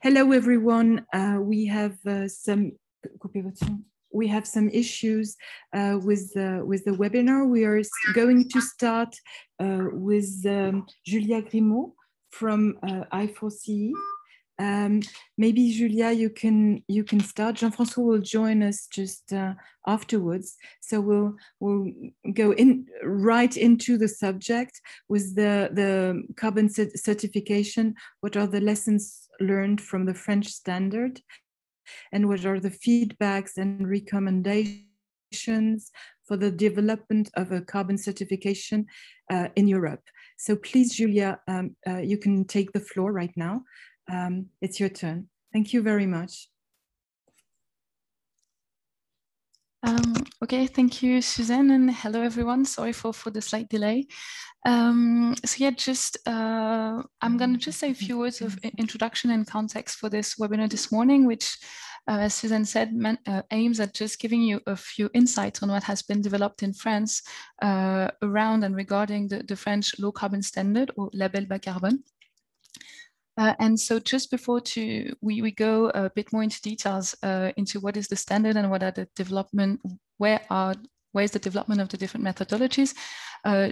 Hello, everyone. We have some issues with the webinar. We are going to start with Julia Grimaud from I4CE. Maybe Julia, you can start. Jean-François will join us just afterwards. So we'll go right into the subject with the carbon certification. What are the lessons learned from the French standard, and what are the feedbacks and recommendations for the development of a carbon certification in Europe? So please, Julia, you can take the floor right now. It's your turn. Thank you very much. Okay, thank you, Suzanne, and hello, everyone. Sorry for the slight delay. So yeah, I'm going to just say a few words of introduction and context for this webinar this morning, which, as Suzanne said, aims at just giving you a few insights on what has been developed in France around and regarding the French low carbon standard, or Label Bas Carbone. And so just before we go a bit more into details into what is the standard and what are the development, where is the development of the different methodologies,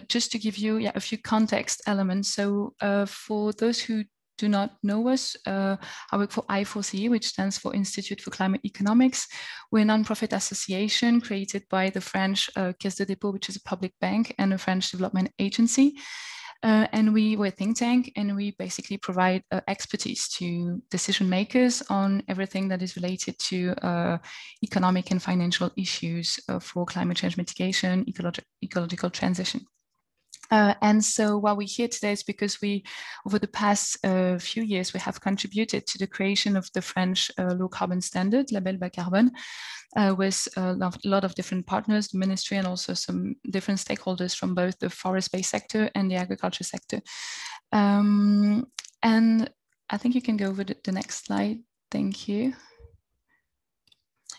just to give you a few context elements. So for those who do not know us, I work for I4CE, which stands for Institute for Climate Economics. We're a non-profit association created by the French Caisse de dépôt, which is a public bank, and a French development agency. And we're a think tank, and we basically provide expertise to decision makers on everything that is related to economic and financial issues for climate change mitigation, ecological transition. And so why we're here today is because over the past few years, we have contributed to the creation of the French low carbon standard, Label Bas Carbone, with a lot of different partners, the ministry, and also some different stakeholders from both the forest-based sector and the agriculture sector. And I think you can go over the next slide. Thank you.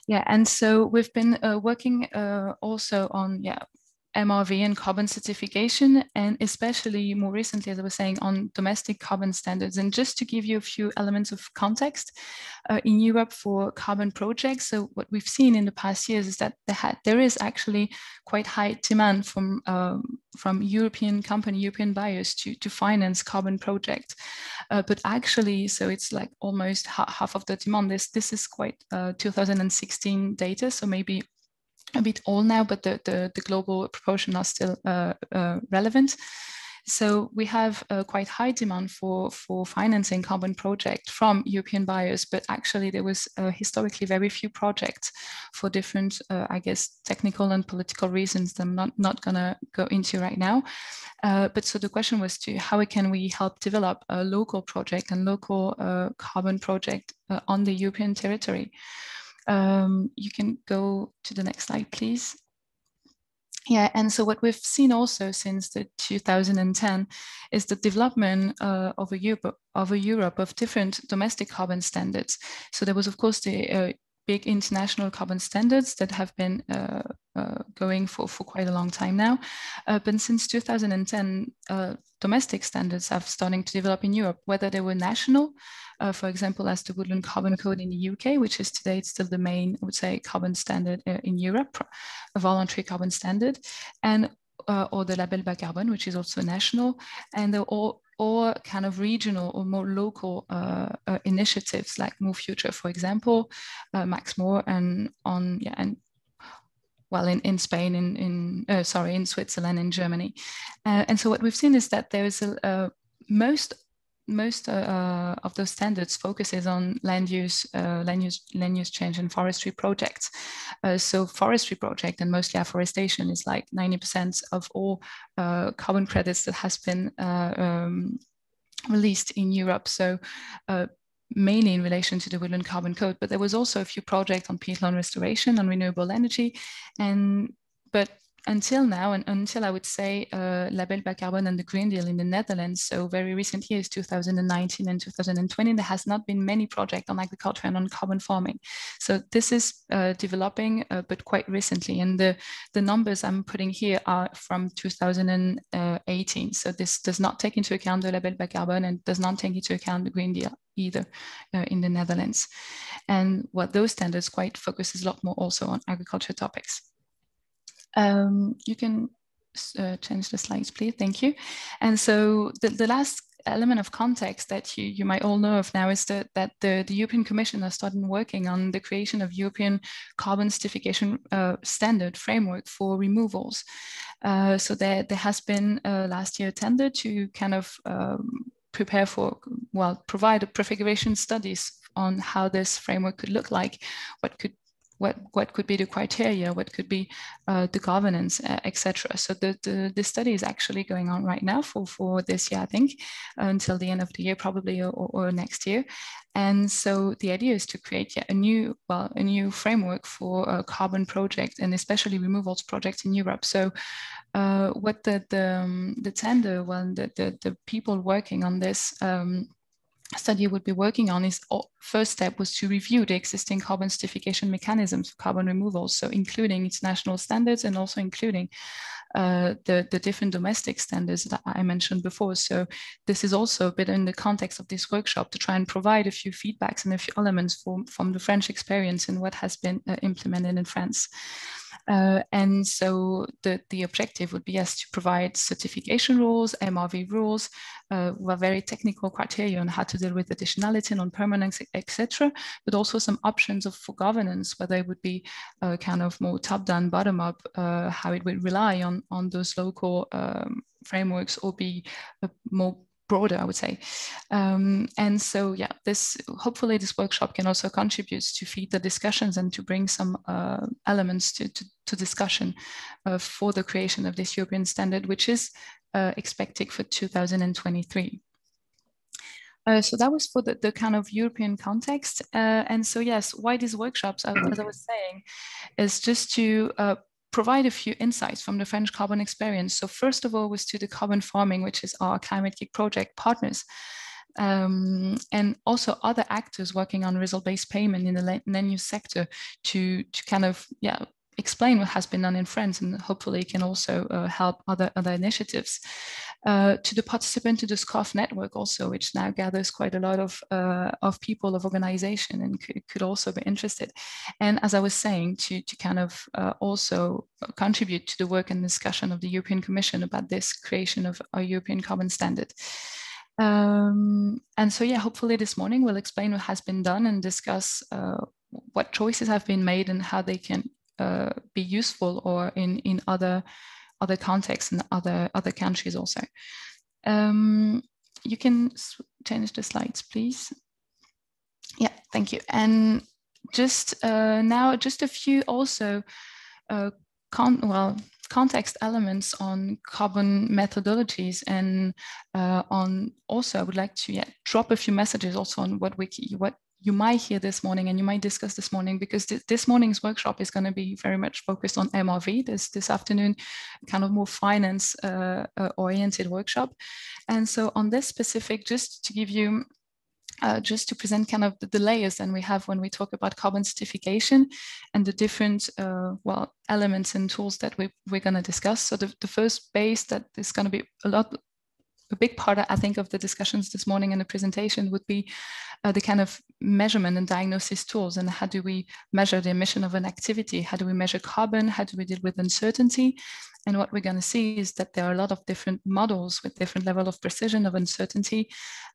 Yeah, and so we've been working also on MRV and carbon certification, and especially more recently, as I was saying, on domestic carbon standards. And just to give you a few elements of context, in Europe for carbon projects, so what we've seen in the past years is that there is actually quite high demand from European buyers to finance carbon projects. But actually, so it's like almost half of the demand. This is quite 2016 data, so maybe a bit old now, but the global proportion are still relevant. So we have a quite high demand for financing carbon projects from European buyers, but actually there was historically very few projects for different, I guess, technical and political reasons that I'm not gonna go into right now. But so the question was how can we help develop a local project and local carbon project on the European territory? You can go to the next slide, please. Yeah, and so what we've seen also since the 2010 is the development of Europe of different domestic carbon standards. So there was, of course, the big international carbon standards that have been going for quite a long time now. But since 2010, domestic standards have starting to develop in Europe, whether they were national, for example, as the Woodland Carbon Code in the UK, which is today still the main, I would say, carbon standard in Europe, a voluntary carbon standard, and or the Label Bas Carbone, which is also national, and they're all kind of regional or more local initiatives like Move Future, for example, Max More, and in Spain, in Switzerland, in Germany. And so what we've seen is that there is most of those standards focuses on land use change and forestry projects. So forestry project and mostly afforestation is like 90% of all carbon credits that has been released in Europe. So mainly in relation to the Woodland Carbon Code, but there was also a few projects on peatland restoration, on renewable energy, but until now, and until I would say Label Bas Carbone and the Green Deal in the Netherlands, so very recent years, 2019 and 2020, there has not been many projects on agriculture and on carbon farming. So this is developing, but quite recently. And the numbers I'm putting here are from 2018. So this does not take into account the Label Bas Carbone and does not take into account the Green Deal either in the Netherlands. And what those standards quite focuses a lot more also on agriculture topics. You can change the slides, please. Thank you. And so the last element of context that you might all know of now is that the European Commission has started working on the creation of European carbon certification standard framework for removals. So there has been last year a tender to kind of prepare for, well, provide a prefiguration studies on how this framework could look like, what could be the criteria, what could be the governance, etc. So the study is actually going on right now for this year, I think, until the end of the year, probably, or next year. And so the idea is to create a new framework for a carbon project, and especially removals projects in Europe. So what the tender, well, the people working on this study would be working on is, first step was to review the existing carbon certification mechanisms for carbon removals, so including international standards and also including the different domestic standards that I mentioned before. So this is also a bit in the context of this workshop to try and provide a few feedbacks and a few elements from the French experience and what has been implemented in France. And so the objective would be, yes, to provide certification rules, MRV rules, with very technical criteria on how to deal with additionality, non-permanence, etc., but also some options for governance, whether it would be kind of more top-down, bottom-up, how it would rely on those local frameworks, or be more broader, I would say. And so, yeah, hopefully this workshop can also contribute to feed the discussions and to bring some elements to discussion for the creation of this European standard, which is expected for 2023. So that was for the kind of European context. And so, yes, why these workshops, as I was saying, is just to provide a few insights from the French carbon experience. So first of all was to the carbon farming, which is our Climate Geek project partners, and also other actors working on result-based payment in the land use sector to kind of, yeah, explain what has been done in France, and hopefully can also help other initiatives. To the participant to the SCOF network also, which now gathers quite a lot of people, of organization, and could also be interested. And as I was saying, to kind of also contribute to the work and discussion of the European Commission about this creation of a European carbon standard. And so, yeah, hopefully this morning we'll explain what has been done and discuss what choices have been made and how they can be useful or in other contexts and other countries also. You can change the slides, please. Yeah, thank you. And just now, just a few also context elements on carbon methodologies, and on also I would like to drop a few messages also on what you might hear this morning and you might discuss this morning, because this morning's workshop is going to be very much focused on MRV. This afternoon, kind of more finance oriented workshop. And so on this specific, just to give you, just to present kind of the layers that we have when we talk about carbon certification and the different elements and tools that we're going to discuss. So the first base that is going to be a big part, I think, of the discussions this morning and the presentation would be the kind of measurement and diagnosis tools, and how do we measure the emission of an activity? How do we measure carbon? How do we deal with uncertainty? And what we're going to see is that there are a lot of different models with different level of precision of uncertainty,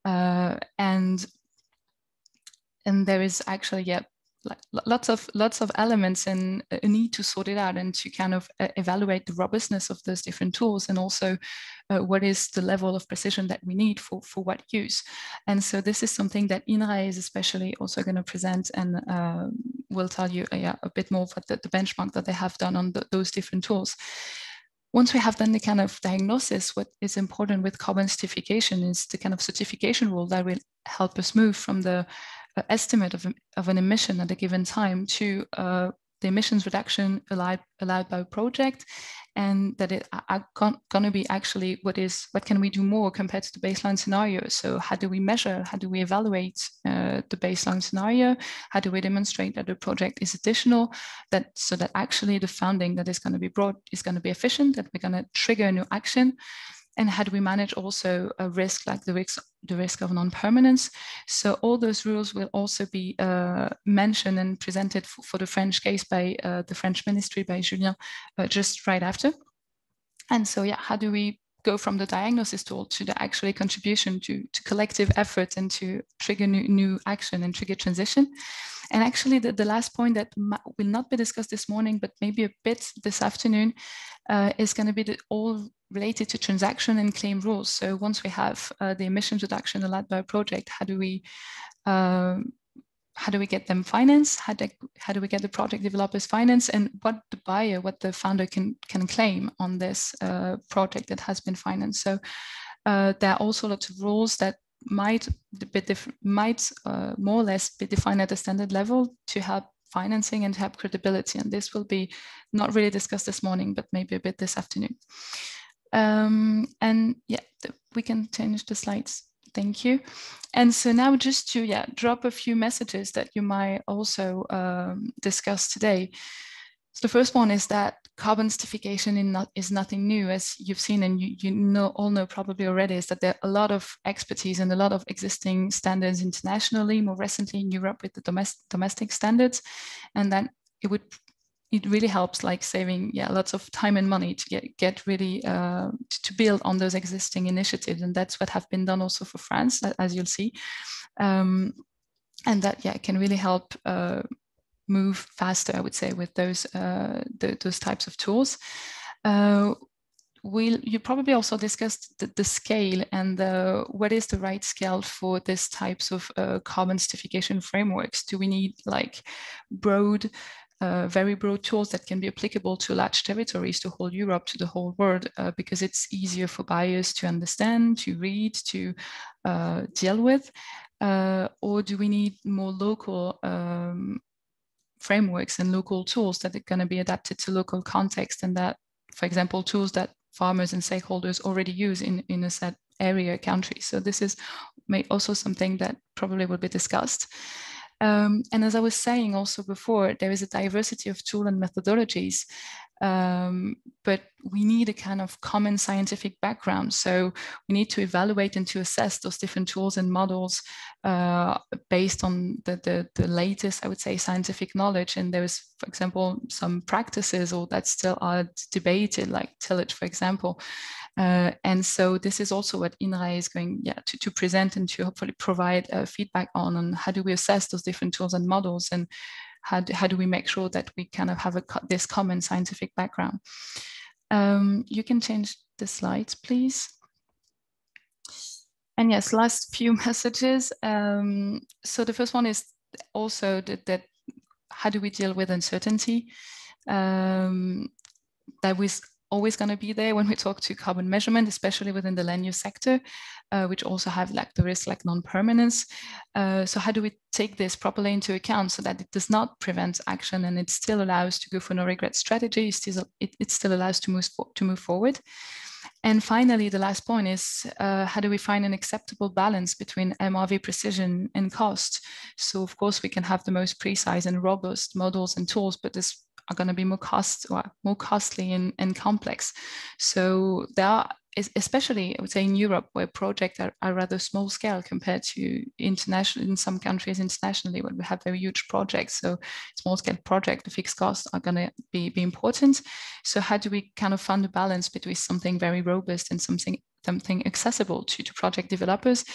and there is actually lots of elements and a need to sort it out and to kind of evaluate the robustness of those different tools, and also what is the level of precision that we need for what use. And so this is something that INRA is especially also going to present, and will tell you a bit more about the benchmark that they have done on those different tools. Once we have done the kind of diagnosis, what is important with carbon certification is the kind of certification rule that will help us move from the estimate of an emission at a given time to the emissions reduction allowed by a project, and that it going to be actually what can we do more compared to the baseline scenario. So how do we measure, how do we evaluate the baseline scenario? How do we demonstrate that the project is additional, so that actually the funding that is going to be brought is going to be efficient, that we're going to trigger a new action? And how do we manage also a risk like the risk of non-permanence? So all those rules will also be mentioned and presented for the French case by the French Ministry, by Julien, just right after. And so, yeah, how do we go from the diagnosis tool to the actually contribution to collective effort and to trigger new action and trigger transition? And actually, the last point that will not be discussed this morning, but maybe a bit this afternoon, is going to be all related to transaction and claim rules. So once we have the emissions reduction allowed by a project, how do we get them financed? How do we get the project developers financed? And what the buyer, what the founder can claim on this project that has been financed? So there are also lots of rules that might more or less be defined at a standard level to help financing and to have credibility. And this will be not really discussed this morning, but maybe a bit this afternoon. And yeah, we can change the slides. Thank you. And so now just to drop a few messages that you might also discuss today. So the first one is that carbon certification is nothing new, as you've seen, and you all know probably already, is that there are a lot of expertise and a lot of existing standards internationally, more recently in Europe with the domestic standards, and then it really helps, like saving lots of time and money to get really to build on those existing initiatives, and that's what have been done also for France, as you'll see, and that can really help move faster, I would say, with those types of tools. You probably also discussed the scale and what is the right scale for these types of carbon certification frameworks. Do we need like very broad tools that can be applicable to large territories, to whole Europe, to the whole world, because it's easier for buyers to understand, to read, to deal with? Or do we need more local frameworks and local tools that are going to be adapted to local context, and that, for example, tools that farmers and stakeholders already use in a set area, country? So this is also something that probably will be discussed. And as I was saying also before, there is a diversity of tools and methodologies, but we need a kind of common scientific background. So we need to evaluate and to assess those different tools and models based on the latest, I would say, scientific knowledge. And there is, for example, some practices or that still are debated, like tillage, for example. And so this is also what INRAE is going to present and to hopefully provide feedback on how do we assess those different tools and models, and how do we make sure that we kind of have this common scientific background. You can change the slides, please. And yes, last few messages. So the first one is also that how do we deal with uncertainty? That was always going to be there when we talk to carbon measurement, especially within the land use sector, which also have like the risk like non-permanence. So how do we take this properly into account so that it does not prevent action and it still allows to go for no regret strategy, it still allows to move forward? And finally, the last point is how do we find an acceptable balance between MRV precision and cost? So of course we can have the most precise and robust models and tools, but this are going to be more costly and complex. So there are, especially I would say in Europe, where projects are rather small scale compared to international, in some countries internationally, where we have very huge projects. So small scale projects, the fixed costs are going to be important. So how do we kind of find a balance between something very robust and something accessible to project developers?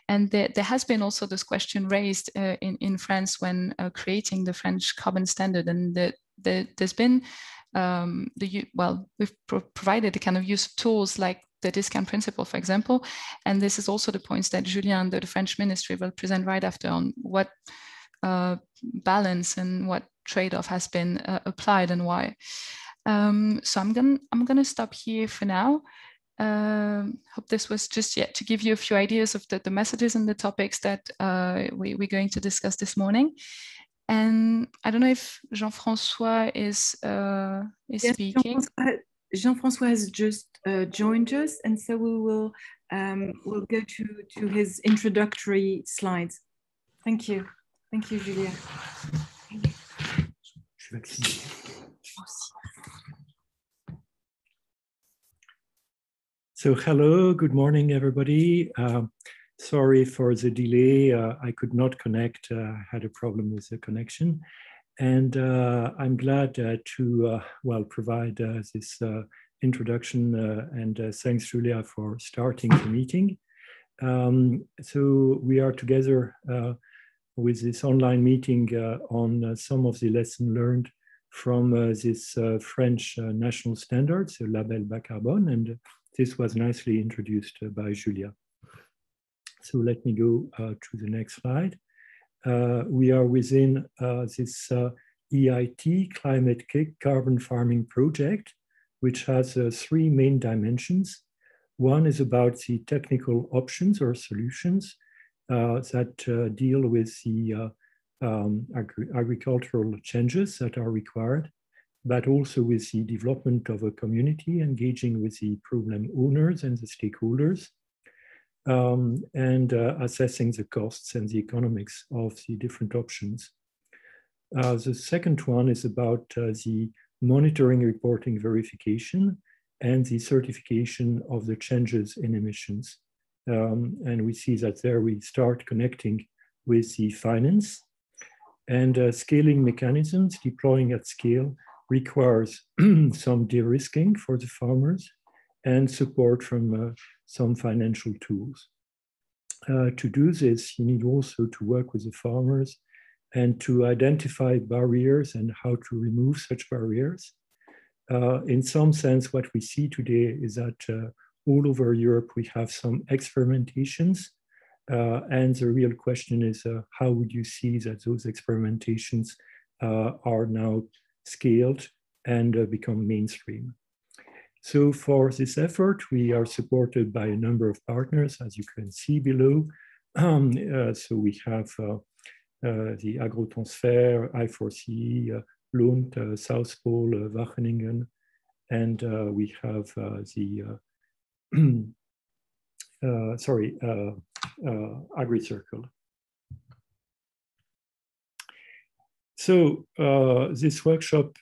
And there has been also this question raised in France when creating the French carbon standard, and there's been we've provided a kind of use of tools like the discount principle, for example, and this is also the points that Julien, the French Ministry, will present right after on what balance and what trade-off has been applied and why. So I'm gonna stop here for now. Hope this was just to give you a few ideas of the messages and the topics that we're going to discuss this morning. And I don't know if Jean-François is yes, speaking. Jean-François has just joined us, and so we will we'll go to his introductory slides. Thank you. Thank you, Julia. Je suis vacciné. So hello, good morning, everybody. Sorry for the delay. I could not connect. I had a problem with the connection. And I'm glad to, well, provide this introduction and thanks, Julia, for starting the meeting. So we are together with this online meeting on some of the lessons learned from this French national standards, the Label Bas Carbone, and this was nicely introduced by Julia. So let me go to the next slide. We are within this EIT, Climate Carbon Farming Project, which has three main dimensions. One is about the technical options or solutions that deal with the agricultural changes that are required, but also with the development of a community, engaging with the problem owners and the stakeholders, and assessing the costs and the economics of the different options. The second one is about the monitoring, reporting, verification, and the certification of the changes in emissions. And we see that there we start connecting with the finance, and scaling mechanisms, deploying at scale, requires some de-risking for the farmers and support from some financial tools. To do this, you need also to work with the farmers and to identify barriers and how to remove such barriers. In some sense, what we see today is that all over Europe, we have some experimentations. And the real question is, how would you see that those experimentations are now scaled and become mainstream? So for this effort, we are supported by a number of partners, as you can see below. So we have the Agrotransfer, I4C, Lund, South Pole, Wageningen, and we have the AgriCircle. So this workshop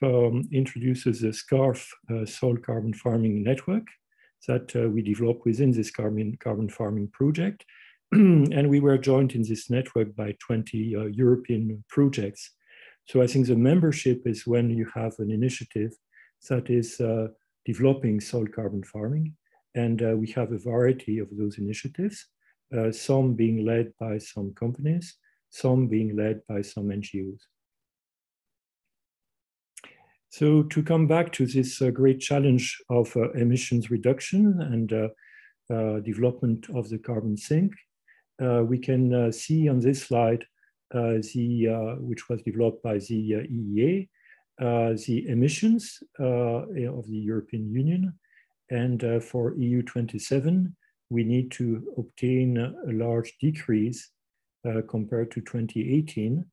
introduces the SCARF soil carbon farming network that we developed within this carbon farming project. And we were joined in this network by 20 European projects. So I think the membership is when you have an initiative that is developing soil carbon farming. And we have a variety of those initiatives, some being led by some companies, some being led by some NGOs. So to come back to this great challenge of emissions reduction and development of the carbon sink, we can see on this slide, which was developed by the EEA, the emissions of the European Union. And for EU 27, we need to obtain a large decrease compared to 2018.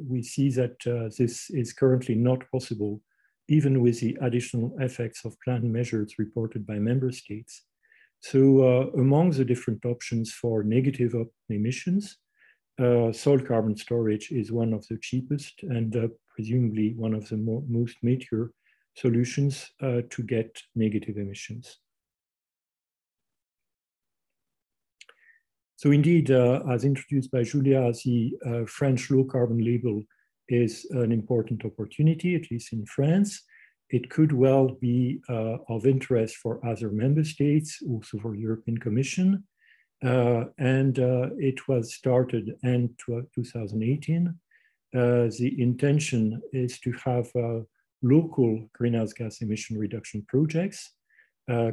We see that this is currently not possible, even with the additional effects of planned measures reported by member states. So among the different options for negative emissions, soil carbon storage is one of the cheapest and presumably one of the most mature solutions to get negative emissions. So indeed, as introduced by Julia, the French low carbon label is an important opportunity, at least in France. It could well be of interest for other member states, also for European Commission. It was started in 2018. The intention is to have local greenhouse gas emission reduction projects,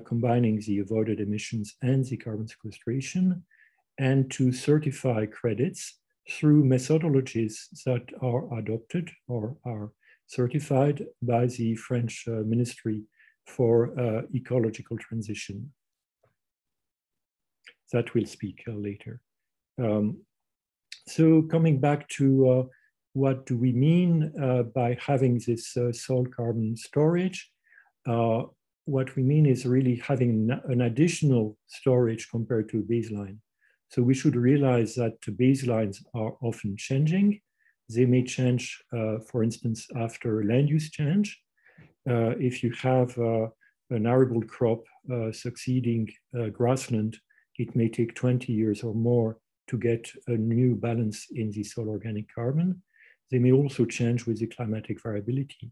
combining the avoided emissions and the carbon sequestration, and to certify credits through methodologies that are adopted or are certified by the French Ministry for Ecological Transition. That we'll speak later. So coming back to what do we mean by having this soil carbon storage? What we mean is really having an additional storage compared to a baseline. So we should realize that baselines are often changing. They may change, for instance, after land use change. if you have an arable crop succeeding grassland, it may take 20 years or more to get a new balance in the soil organic carbon. They may also change with the climatic variability.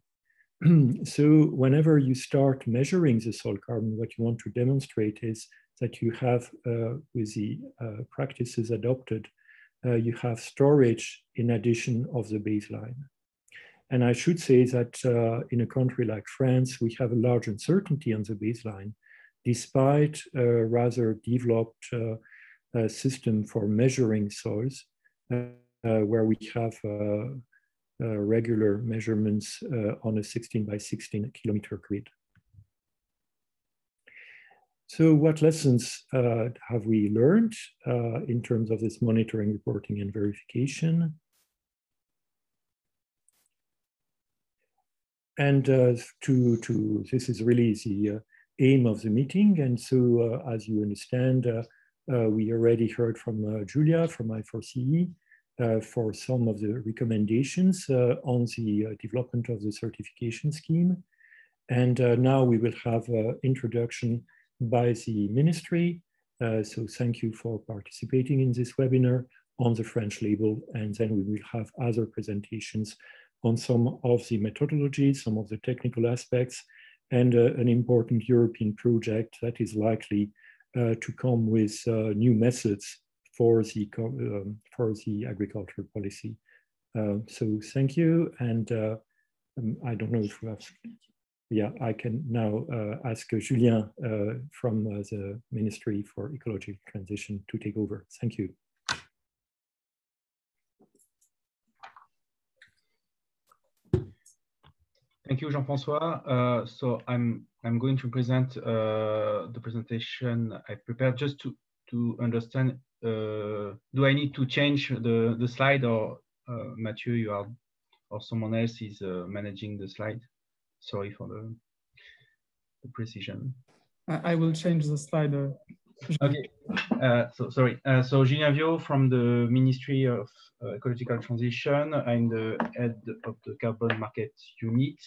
So whenever you start measuring the soil carbon, what you want to demonstrate is that you have, with the practices adopted, you have storage in addition of the baseline. And I should say that in a country like France, we have a large uncertainty on the baseline, despite a rather developed system for measuring soils, where we have regular measurements on a 16 by 16 kilometer grid. So what lessons have we learned in terms of this monitoring, reporting, and verification? And this is really the aim of the meeting. And so as you understand, we already heard from Julia from I4CE for some of the recommendations on the development of the certification scheme. And now we will have an introduction by the ministry. So thank you for participating in this webinar on the French label. And then we will have other presentations on some of the methodologies, some of the technical aspects, and an important European project that is likely to come with new methods for the agricultural policy. So thank you. And I don't know if we have, yeah, I can now ask Julien from the Ministry for Ecological Transition to take over. Thank you. Thank you, Jean-François. So I'm going to present the presentation I prepared just to understand. Do I need to change the slide, or Mathieu, you are, or someone else is managing the slide? Sorry for the precision. I will change the slide. Okay. So sorry. So Julien Viau from the Ministry of Ecological Transition. I'm the head of the carbon market unit,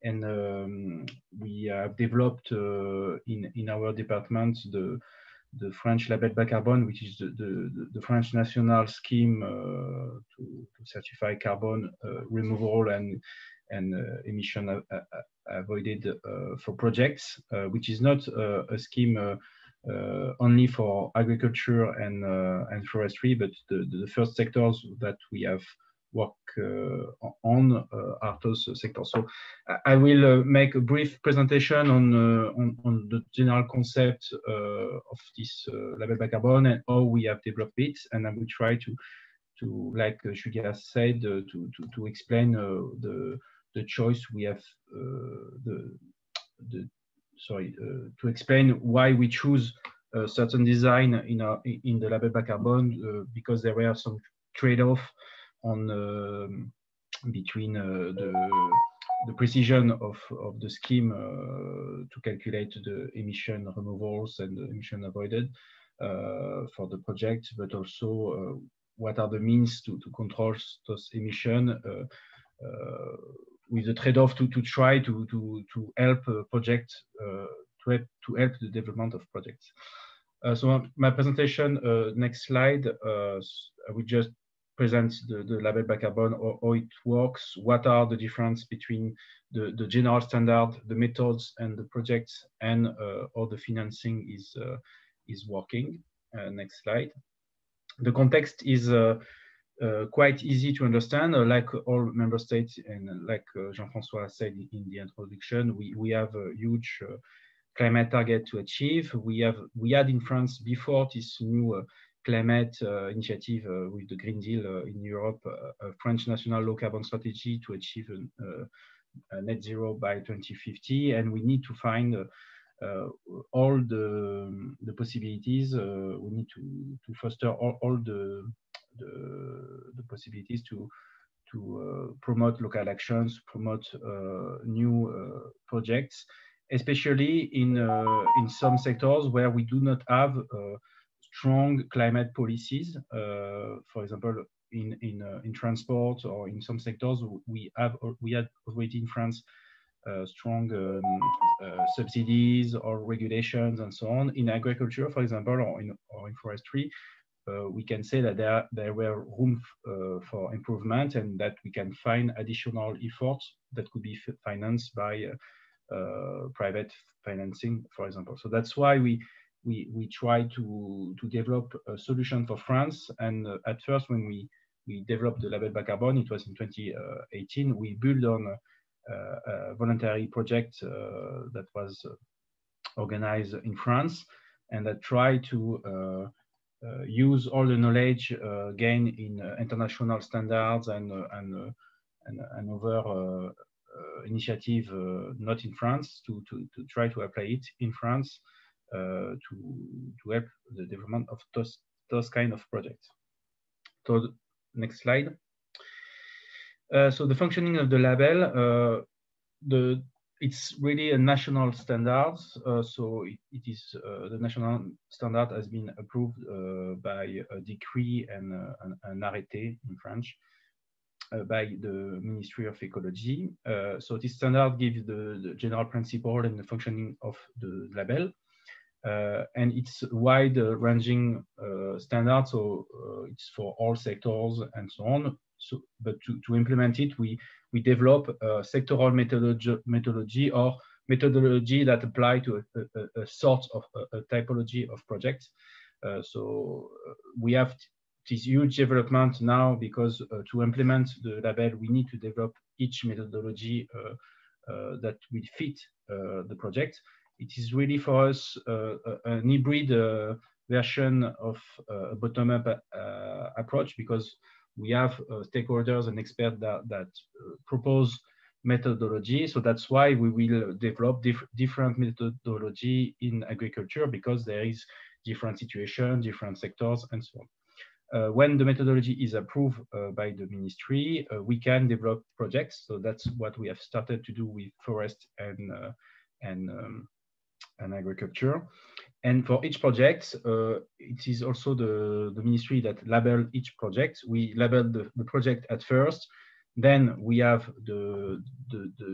and we have developed in our department the French Label Bas Carbone, which is the French national scheme to certify carbon removal and emission avoided for projects, which is not a scheme only for agriculture and forestry, but the first sectors that we have work on are those sectors. So I will make a brief presentation on the general concept of this Label Bas Carbone and how we have developed it, and I will try to like Julia said, to explain the choice we have, to explain why we choose a certain design in the Label Bas Carbone, because there were some trade-off on between the precision of the scheme to calculate the emission removals and the emission avoided for the project, but also what are the means to control those emissions with the trade-off to try to help projects, to help the development of projects. So my presentation, next slide, I will just present the Label Bas Carbone, how it works, what are the difference between the general standard, the methods and the projects, and how the financing is working. Next slide. The context is quite easy to understand. Like all member states, and like Jean-François said in the introduction, we have a huge climate target to achieve. We had in France, before this new climate initiative with the Green Deal in Europe, a French national low carbon strategy to achieve a net zero by 2050, and we need to find all the possibilities. We need to foster all the possibilities to promote local actions, promote new projects, especially in some sectors where we do not have strong climate policies. For example, in transport, or in some sectors, we had already in France strong subsidies or regulations and so on. In agriculture, for example, or in forestry, we can say that there were room for improvement, and that we can find additional efforts that could be financed by private financing, for example. So that's why we try to develop a solution for France. And at first, when we developed the Label Bas Carbone, it was in 2018. We built on a voluntary project that was organized in France, and that tried to use all the knowledge gained in international standards and other initiative not in France to try to apply it in France to help the development of those kind of projects. So next slide. So the functioning of the label, it's really a national standard. So it is the national standard has been approved by a decree and an arrêté in French by the Ministry of Ecology. So this standard gives the general principle and the functioning of the label. And it's wide-ranging standard, so it's for all sectors and so on. So, but to implement it, we develop a sectoral methodology or methodology that apply to a sort of a typology of projects. So we have this huge development now because to implement the label, we need to develop each methodology that will fit the project. It is really for us an hybrid version of a bottom-up approach, because we have stakeholders and experts that propose methodology. So that's why we will develop different methodology in agriculture, because there is different situations, different sectors, and so on. When the methodology is approved by the ministry, we can develop projects. So that's what we have started to do with forest and agriculture. And for each project, it is also the ministry that label each project. We label the project at first, then we have the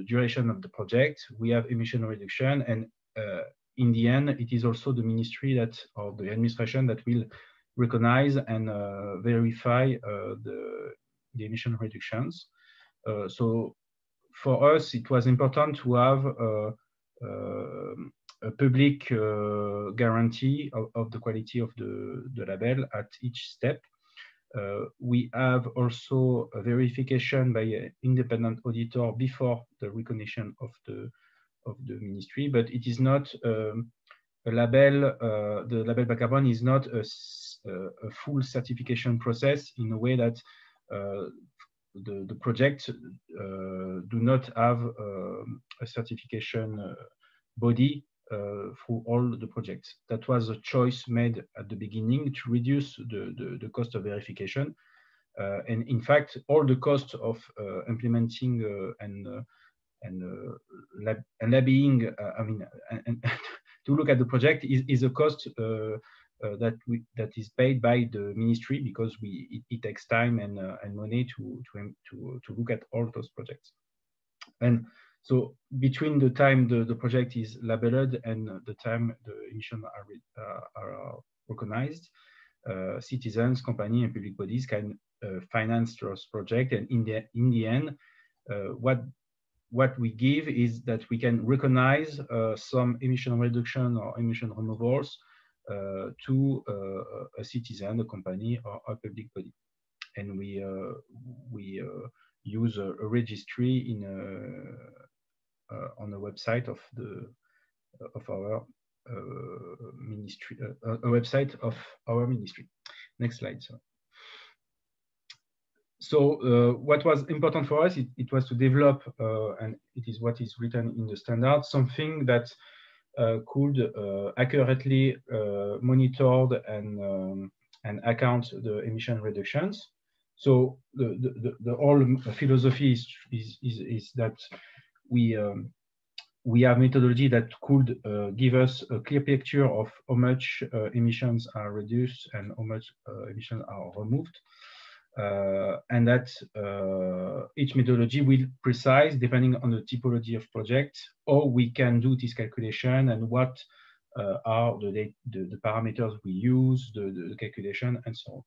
duration of the project, we have emission reduction, and in the end, it is also the ministry that, or the administration, that will recognize and verify the emission reductions. So for us, it was important to have a public guarantee of the quality of the label at each step. We have also a verification by an independent auditor before the recognition of the ministry, but it is not a label. The Label Bas Carbone is not a full certification process, in a way that the project do not have a certification body through all the projects. That was a choice made at the beginning to reduce the cost of verification. And in fact, all the costs of implementing and lobbying, and to look at the project is a cost that is paid by the ministry, because it takes time and money to look at all those projects. And so between the time the project is labeled and the time the emissions are recognized, citizens, companies, and public bodies can finance those projects. And in the end, what we give is that we can recognize some emission reduction or emission removals to a citizen, a company, or a public body. And we use a registry on the website of our ministry, a website of our ministry. Next slide, sir. So what was important for us, it was to develop, and it is what is written in the standard, something that could accurately monitor and account the emission reductions. So the whole philosophy is that we have methodology that could give us a clear picture of how much emissions are reduced and how much emissions are removed. and that each methodology will precise, depending on the typology of project, how we can do this calculation and what are the parameters we use, the calculation, and so on.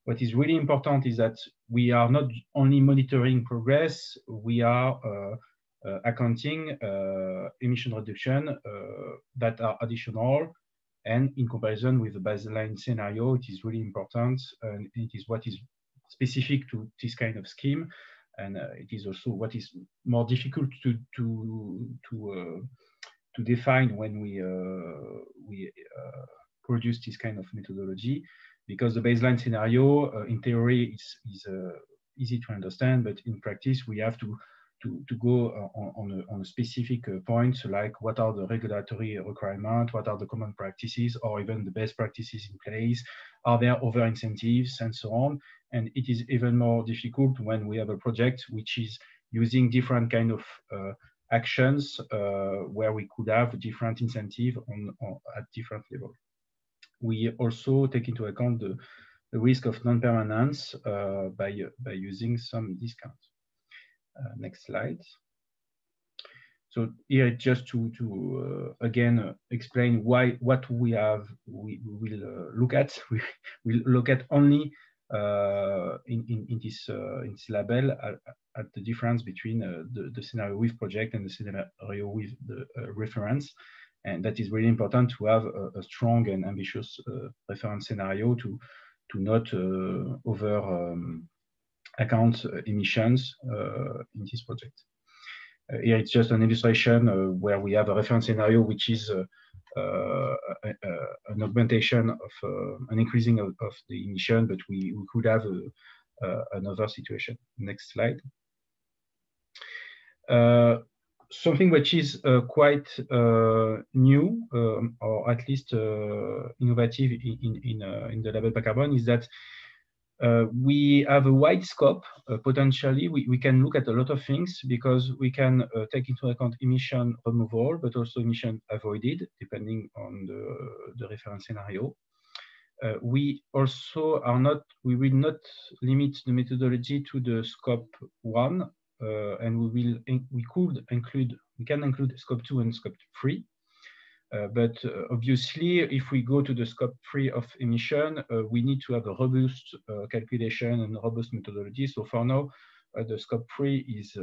What is really important is that we are not only monitoring progress, we are accounting emission reduction that are additional, and in comparison with the baseline scenario, it is really important, and it is what is specific to this kind of scheme, and it is also what is more difficult to define when we produce this kind of methodology, because the baseline scenario in theory is easy to understand, but in practice we have to go on a specific points, like what are the regulatory requirements, what are the common practices, or even the best practices in place, are there other incentives, and so on. And it is even more difficult when we have a project which is using different kind of actions where we could have different incentive at different levels. We also take into account the risk of non-permanence by using some discounts. Next slide. So here, just to again explain what we will look at. We will look at only in this label at the difference between the scenario with project and the scenario with the reference. And that is really important to have a strong and ambitious reference scenario to not over account emissions in this project. Here it's just an illustration where we have a reference scenario which is an augmentation of an increasing of the emission, but we could have another situation. Next slide. Something which is quite new, or at least innovative in the Label Bas Carbone, is that we have a wide scope. Potentially, we can look at a lot of things, because we can take into account emission removal, but also emission avoided, depending on the reference scenario. We also we will not limit the methodology to the scope 1, and we can include scope 2 and scope 3. But obviously, if we go to the scope 3 of emission, we need to have a robust calculation and robust methodology. So for now, the scope 3 is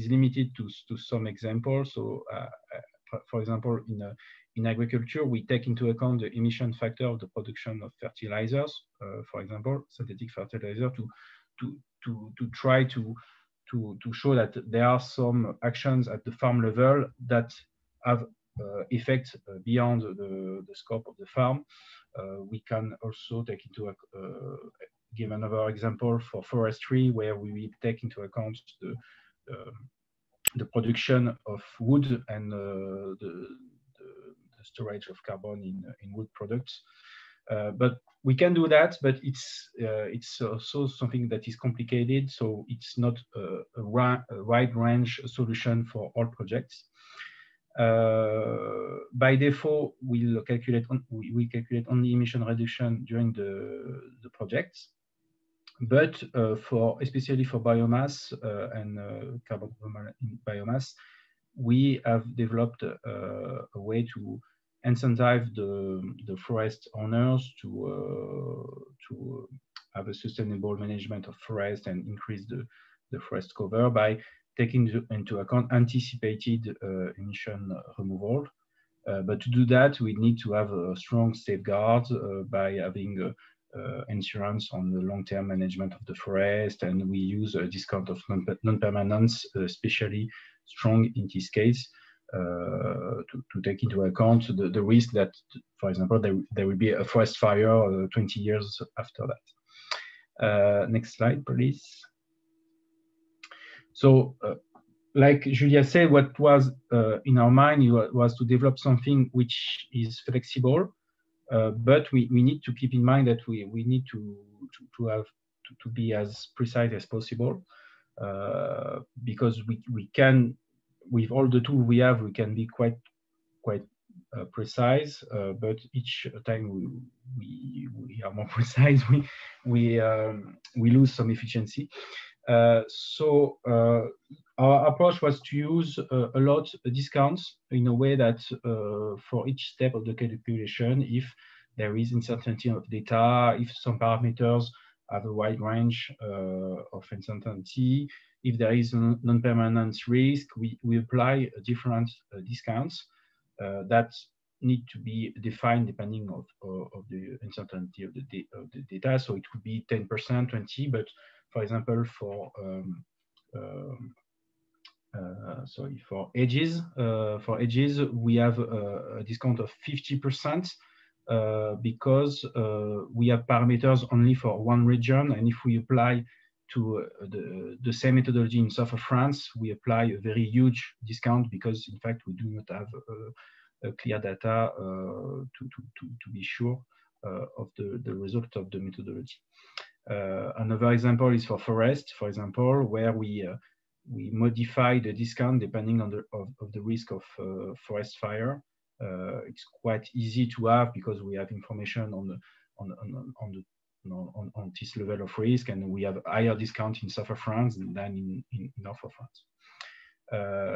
limited to some examples. So, for example, in agriculture, we take into account the emission factor of the production of fertilizers, for example, synthetic fertilizer, to try to show that there are some actions at the farm level that have effects beyond the scope of the farm. We can also take into give another example for forestry, where we will take into account the production of wood and the storage of carbon in wood products. But we can do that, but it's also something that is complicated, so it's not a wide range solution for all projects. By default, we calculate only emission reduction during the projects, but especially for biomass and carbon biomass, we have developed a way to incentivize the forest owners to have a sustainable management of forest and increase the forest cover by taking into account anticipated emission removal. But to do that, we need to have a strong safeguard by having insurance on the long-term management of the forest, and we use a discount of non-permanence, especially strong in this case, to take into account the risk that, for example, there will be a forest fire 20 years after that. Next slide, please. So, like Julia said, what was in our mind was to develop something which is flexible, but we need to keep in mind that we need to be as precise as possible, because we can, with all the tools we have, we can be quite precise, but each time we are more precise, we lose some efficiency. So our approach was to use a lot of discounts in a way that for each step of the calculation, if there is uncertainty of data, if some parameters have a wide range of uncertainty, if there is a non-permanence risk, we apply different discounts that need to be defined depending of the uncertainty of the data. So it could be 10%, 20%, but for example, for edges, we have a discount of 50% because we have parameters only for one region, and if we apply to the same methodology in south of France, we apply a very huge discount because, in fact, we do not have clear data to be sure of the result of the methodology. Another example is for forest, for example, where we modify the discount depending on the risk of forest fire. It's quite easy to have because we have information on this level of risk, and we have higher discount in south of France than in north of France.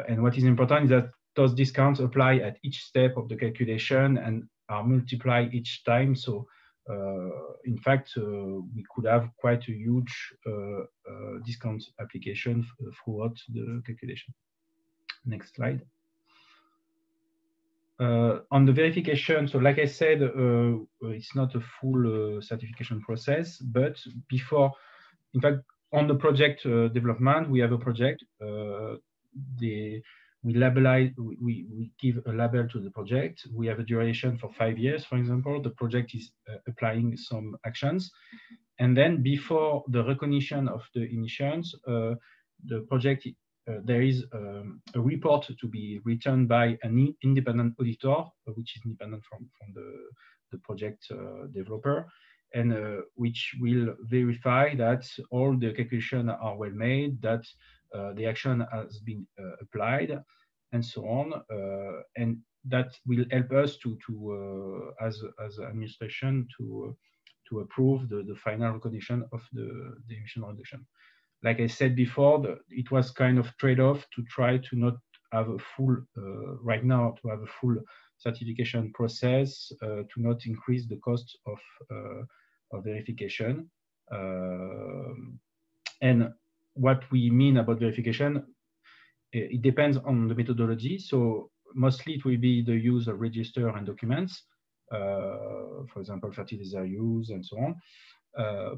And what is important is that those discounts apply at each step of the calculation and are multiplied each time. So in fact, we could have quite a huge discount application throughout the calculation. Next slide. On the verification, so like I said, it's not a full certification process, but before, in fact, on the project development, we have a project. We labelize, we give a label to the project. We have a duration for 5 years, for example. The project is applying some actions. And then before the recognition of the emissions, the project, there is a report to be written by an independent auditor, which is independent from the project developer, and which will verify that all the calculations are well made, that the action has been applied, and so on, and that will help us as administration to approve the final recognition of the emission reduction. Like I said before, it was kind of trade-off to try to not have a full right now to have a full certification process, to not increase the cost of verification, and what we mean about verification, it depends on the methodology. So mostly it will be the use of register and documents, for example, fertilizer use and so on.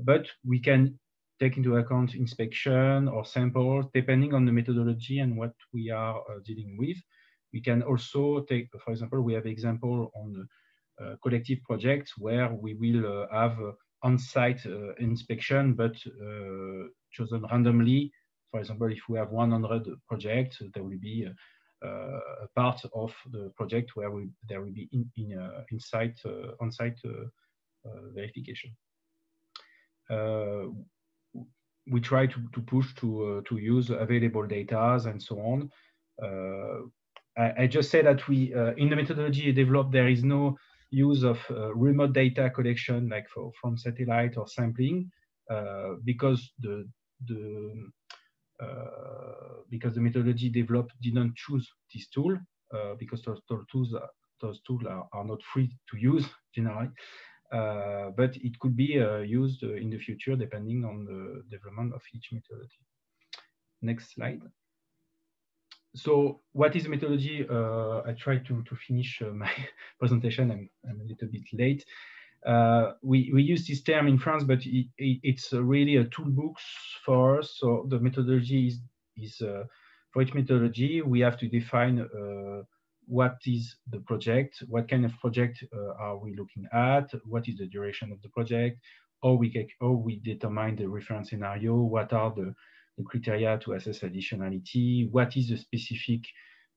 But we can take into account inspection or samples, depending on the methodology and what we are dealing with. We can also take, for example, we have example on collective projects where we will have on-site inspection, but chosen randomly. For example, if we have 100 projects, there will be a part of the project where there will be on-site verification. We try to push to use available data and so on. I just say that we, in the methodology developed, there is no use of remote data collection like from satellite or sampling, because the methodology developed didn't choose this tool, because those tools are not free to use generally, but it could be used in the future depending on the development of each methodology. Next slide. So what is methodology? I tried to finish my presentation. I'm a little bit late. We use this term in France, but it's really a toolbox for us. So the methodology is for each methodology, we have to define what is the project, what kind of project are we looking at, what is the duration of the project, how we determine the reference scenario, what are the criteria to assess additionality, what is the specific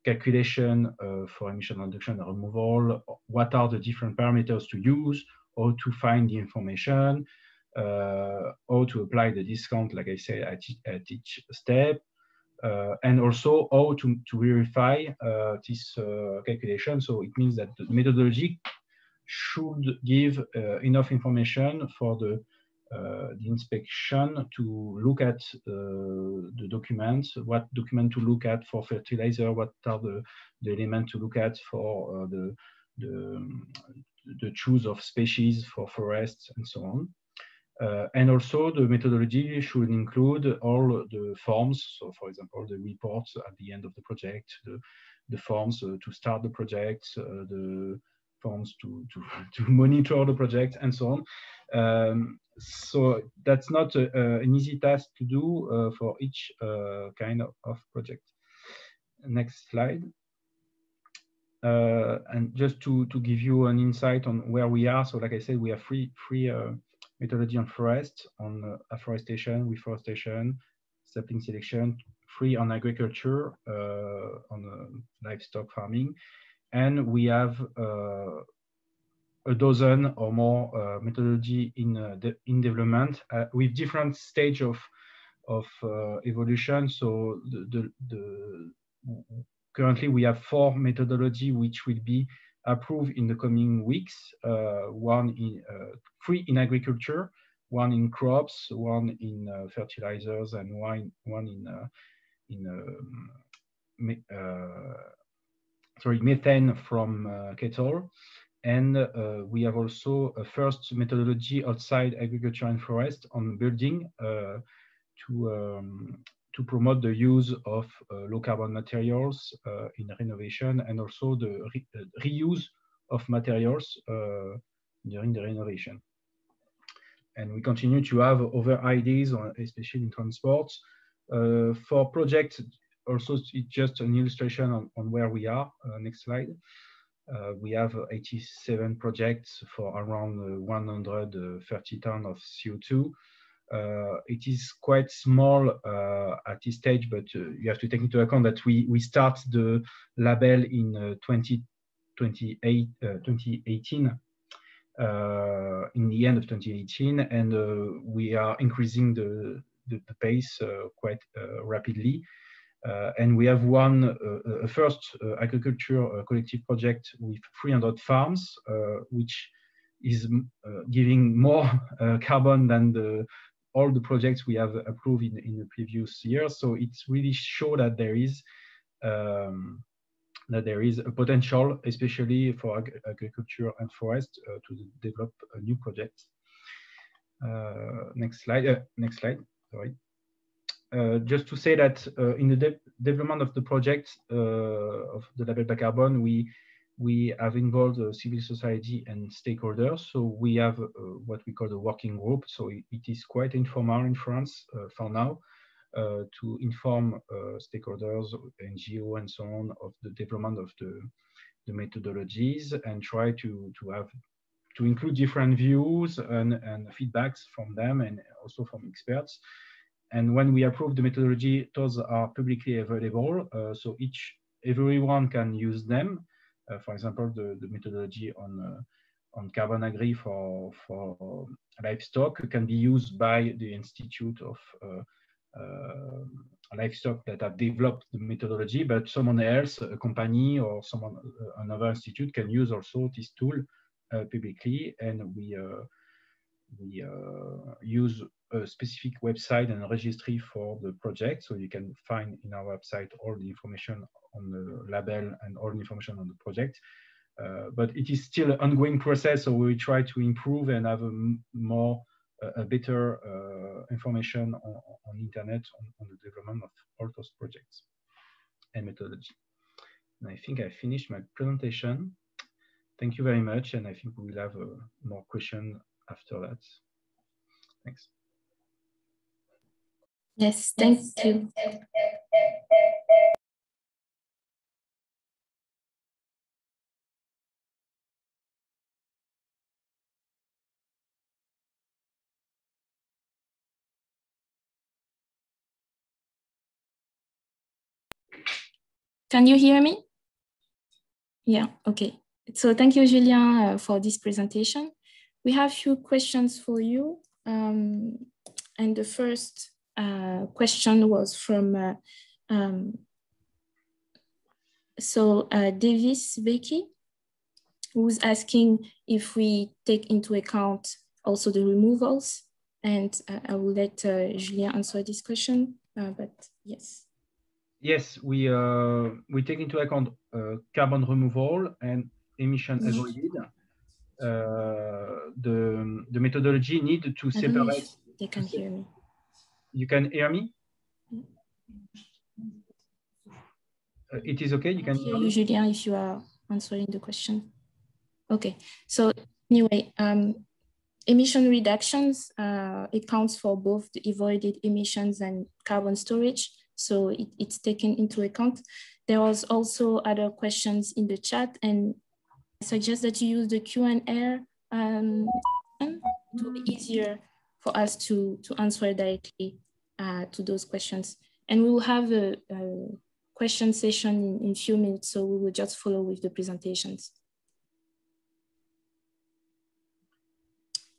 calculation for emission reduction or removal, what are the different parameters to use, how to find the information, how to apply the discount, like I said, at each step, and also how to verify this calculation. So it means that the methodology should give enough information for the inspection to look at the documents, what document to look at for fertilizer, what are the elements to look at for the choose of species for forests and so on. And also the methodology should include all the forms. So for example, the reports at the end of the project, the forms to start the project, the forms to monitor the project and so on. So that's not an easy task to do for each kind of project. Next slide. And just to give you an insight on where we are. So like I said, we have three methodology on forest, on afforestation, reforestation, sapling selection, 3 on agriculture, on livestock farming. And we have a dozen or more methodology in development with different stage of evolution. So currently we have 4 methodology which will be approved in the coming weeks. 3 in agriculture, 1 in crops, 1 in fertilizers, and one in methane from cattle. And we have also a first methodology outside agriculture and forest on building to promote the use of low carbon materials in renovation, and also the reuse of materials during the renovation. And we continue to have other ideas, especially in transport. For projects, also it's just an illustration on where we are. Next slide. We have 87 projects for around 130 tons of CO2. It is quite small at this stage, but you have to take into account that we start the label in 2018, in the end of 2018, and we are increasing the pace quite rapidly. And we have a first agriculture collective project with 300 farms, which is giving more carbon than all the projects we have approved in the previous years. So it's really show that there is a potential, especially for agriculture and forest, to develop a new project. Next slide. Sorry. Just to say that in the development of the project of the Label Bas Carbone, we have involved civil society and stakeholders. So we have what we call the working group. So it is quite informal in France for now, to inform stakeholders, NGO and so on, of the development of the methodologies, and try to include different views and feedbacks from them, and also from experts. And when we approve the methodology, those are publicly available, so everyone can use them. For example, the methodology on carbon agri for livestock can be used by the Institute of Livestock that have developed the methodology, but someone else, a company or another institute, can use also this tool publicly. And we use a specific website and a registry for the project, so you can find in our website all the information on the label and all the information on the project. But it is still an ongoing process, so we try to improve and have a better information on internet on the development of all those projects and methodology. And I think I finished my presentation. Thank you very much, and I think we will have more questions after that. Thanks. Yes, thank you. Can you hear me? Yeah, okay. So thank you, Julien, for this presentation. We have a few questions for you. And the first question was from So Davis Becky, who's asking if we take into account also the removals, and I will let Julien answer this question, but yes. Yes, we take into account carbon removal and emission avoided. The methodology need to separate. I don't know if they can hear me. You can hear me? It is okay, you can hear you, Julien, if you are answering the question. Okay, so anyway, emission reductions, it counts for both the avoided emissions and carbon storage. So it's taken into account. There was also other questions in the chat, and I suggest that you use the Q&A to be easier for us to answer directly to those questions. And we will have a question session in a few minutes, so we will just follow with the presentations.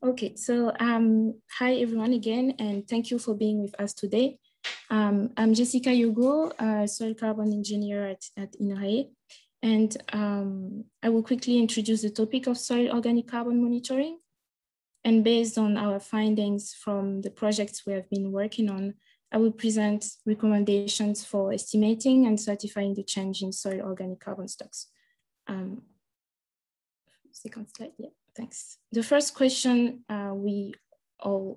Okay, so hi everyone again, and thank you for being with us today. I'm Jessica Yogo, a soil carbon engineer at INRAE, and I will quickly introduce the topic of soil organic carbon monitoring. And based on our findings from the projects we have been working on, I will present recommendations for estimating and certifying the change in soil organic carbon stocks. Second slide, yeah, thanks. The first question we all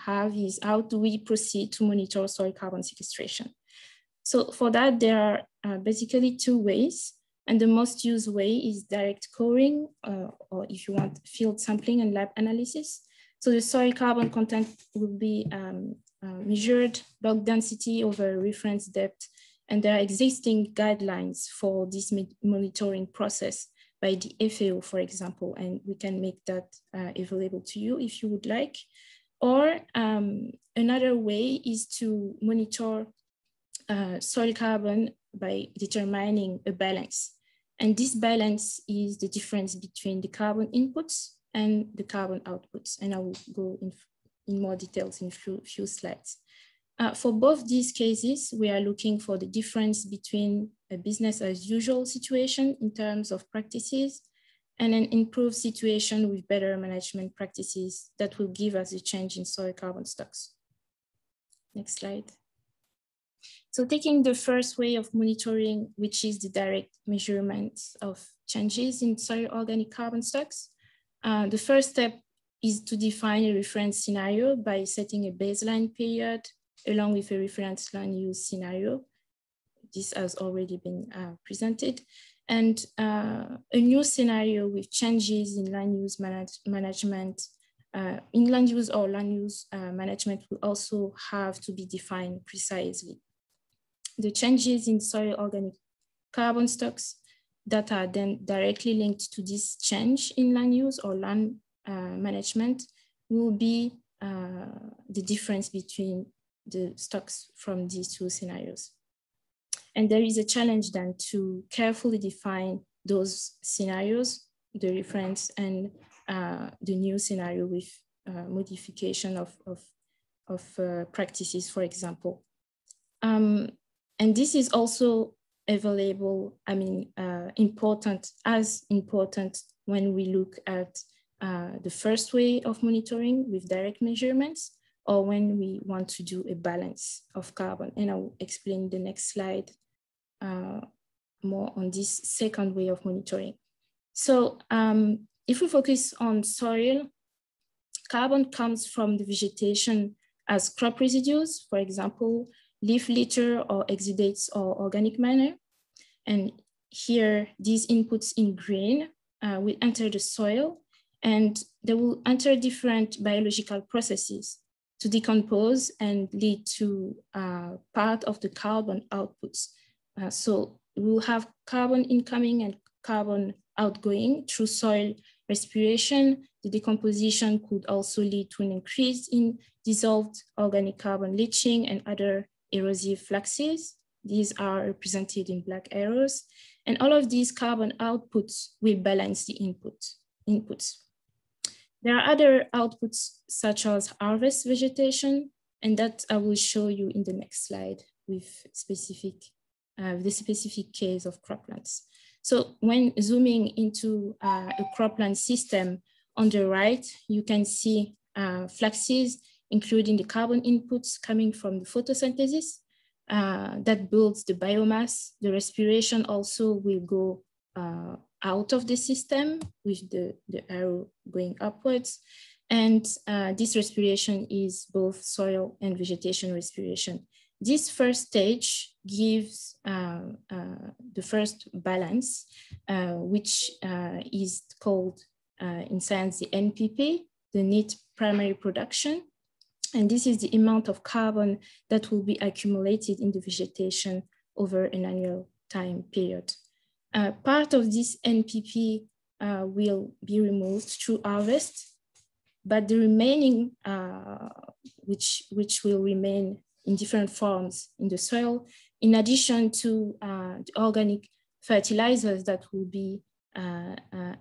have is, how do we proceed to monitor soil carbon sequestration? So for that, there are basically two ways. And the most used way is direct coring, or if you want, field sampling and lab analysis. So the soil carbon content will be measured bulk density over reference depth. And there are existing guidelines for this monitoring process by the FAO, for example, and we can make that available to you if you would like. Or another way is to monitor soil carbon by determining a balance. And this balance is the difference between the carbon inputs and the carbon outputs. And I will go in more details in a few slides. For both these cases, we are looking for the difference between a business as usual situation in terms of practices and an improved situation with better management practices that will give us a change in soil carbon stocks. Next slide. So taking the first way of monitoring, which is the direct measurement of changes in soil organic carbon stocks, the first step is to define a reference scenario by setting a baseline period along with a reference land use scenario. This has already been presented. And a new scenario with changes in land use management, in land use or land use management will also have to be defined precisely. The changes in soil organic carbon stocks that are then directly linked to this change in land use or land management will be the difference between the stocks from these two scenarios. And there is a challenge then to carefully define those scenarios, the reference and the new scenario with modification of practices, for example. And this is also available, important when we look at the first way of monitoring with direct measurements, or when we want to do a balance of carbon. And I'll explain the next slide more on this second way of monitoring. So if we focus on soil, carbon comes from the vegetation as crop residues, for example, leaf litter or exudates or organic matter. And here, these inputs in green will enter the soil, and they will enter different biological processes to decompose and lead to part of the carbon outputs. So we'll have carbon incoming and carbon outgoing through soil respiration. The decomposition could also lead to an increase in dissolved organic carbon leaching and other erosive fluxes. These are represented in black arrows. And all of these carbon outputs will balance the inputs. There are other outputs such as harvest vegetation, and that I will show you in the next slide. with the specific case of croplands. So when zooming into a cropland system on the right, you can see fluxes, including the carbon inputs coming from the photosynthesis that builds the biomass. The respiration also will go out of the system with the arrow going upwards. And this respiration is both soil and vegetation respiration. This first stage gives the first balance, which is called in science the NPP, the net primary production. And this is the amount of carbon that will be accumulated in the vegetation over an annual time period. Part of this NPP will be removed through harvest, but the remaining, which will remain in different forms in the soil, in addition to the organic fertilizers that will be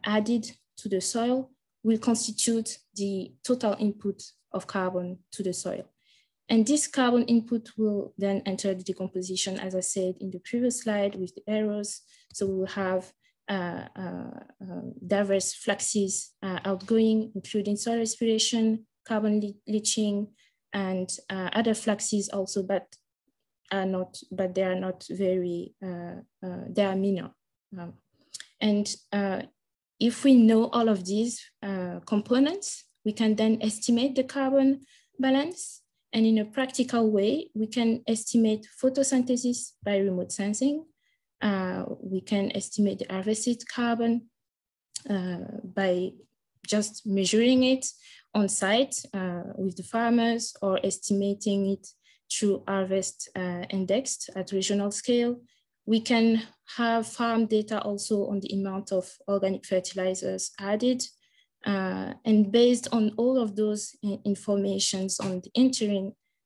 added to the soil, will constitute the total input of carbon to the soil. And this carbon input will then enter the decomposition, as I said in the previous slide with the arrows. So we will have diverse fluxes outgoing, including soil respiration, carbon leaching, and other fluxes also, but they are not very, they are minor. And if we know all of these components, we can then estimate the carbon balance. And in a practical way, we can estimate photosynthesis by remote sensing. We can estimate the harvested carbon by just measuring it on site with the farmers, or estimating it through harvest indexed at regional scale. We can have farm data also on the amount of organic fertilizers added. And based on all of those informations on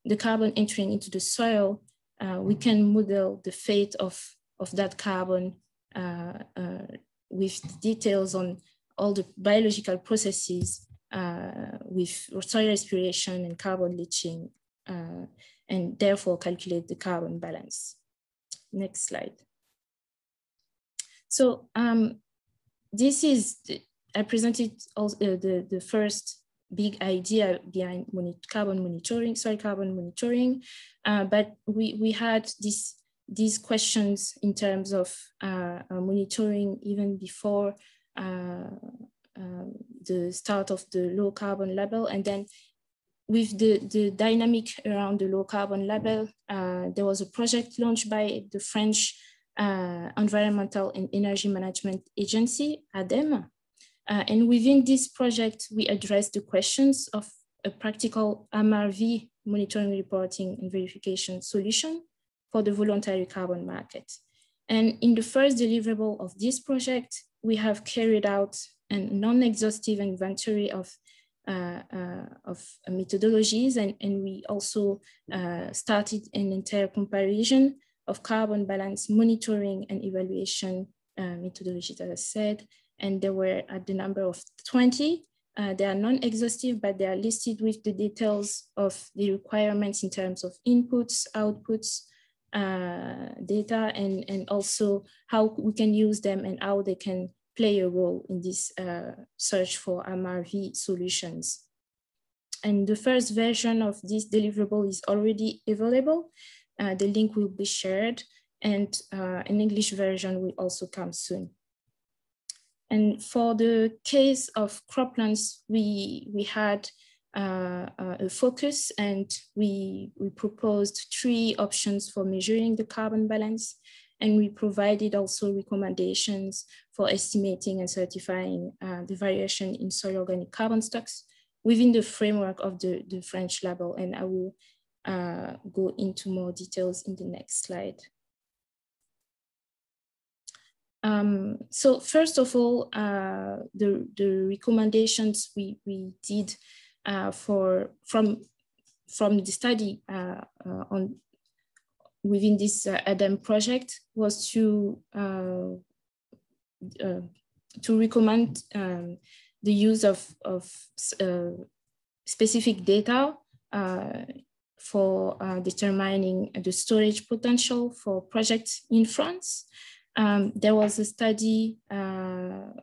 the carbon entering into the soil, we can model the fate of that carbon with details on all the biological processes with soil respiration and carbon leaching, and therefore calculate the carbon balance. Next slide. So this is, I presented also the first big idea behind carbon monitoring, soil carbon monitoring, but we had these questions in terms of monitoring even before the start of the low carbon label. And then with the dynamic around the low carbon label, there was a project launched by the French Environmental and Energy Management Agency, ADEME. And within this project, we addressed the questions of a practical MRV monitoring, reporting, and verification solution for the voluntary carbon market. And in the first deliverable of this project, we have carried out a non-exhaustive inventory of methodologies, and we also started an entire comparison of carbon balance monitoring and evaluation methodologies, as I said, and there were at the number of 20. They are non-exhaustive, but they are listed with the details of the requirements in terms of inputs, outputs, data, and also how we can use them and how they can play a role in this search for MRV solutions. And the first version of this deliverable is already available. The link will be shared, and an English version will also come soon. And for the case of croplands, we had a focus, and we proposed 3 options for measuring the carbon balance. And we provided also recommendations for estimating and certifying the variation in soil organic carbon stocks within the framework of the French label. And I will go into more details in the next slide. So first of all, the recommendations we did from the study within this ADEME project was to recommend the use of specific data for determining the storage potential for projects in France. There was a study, the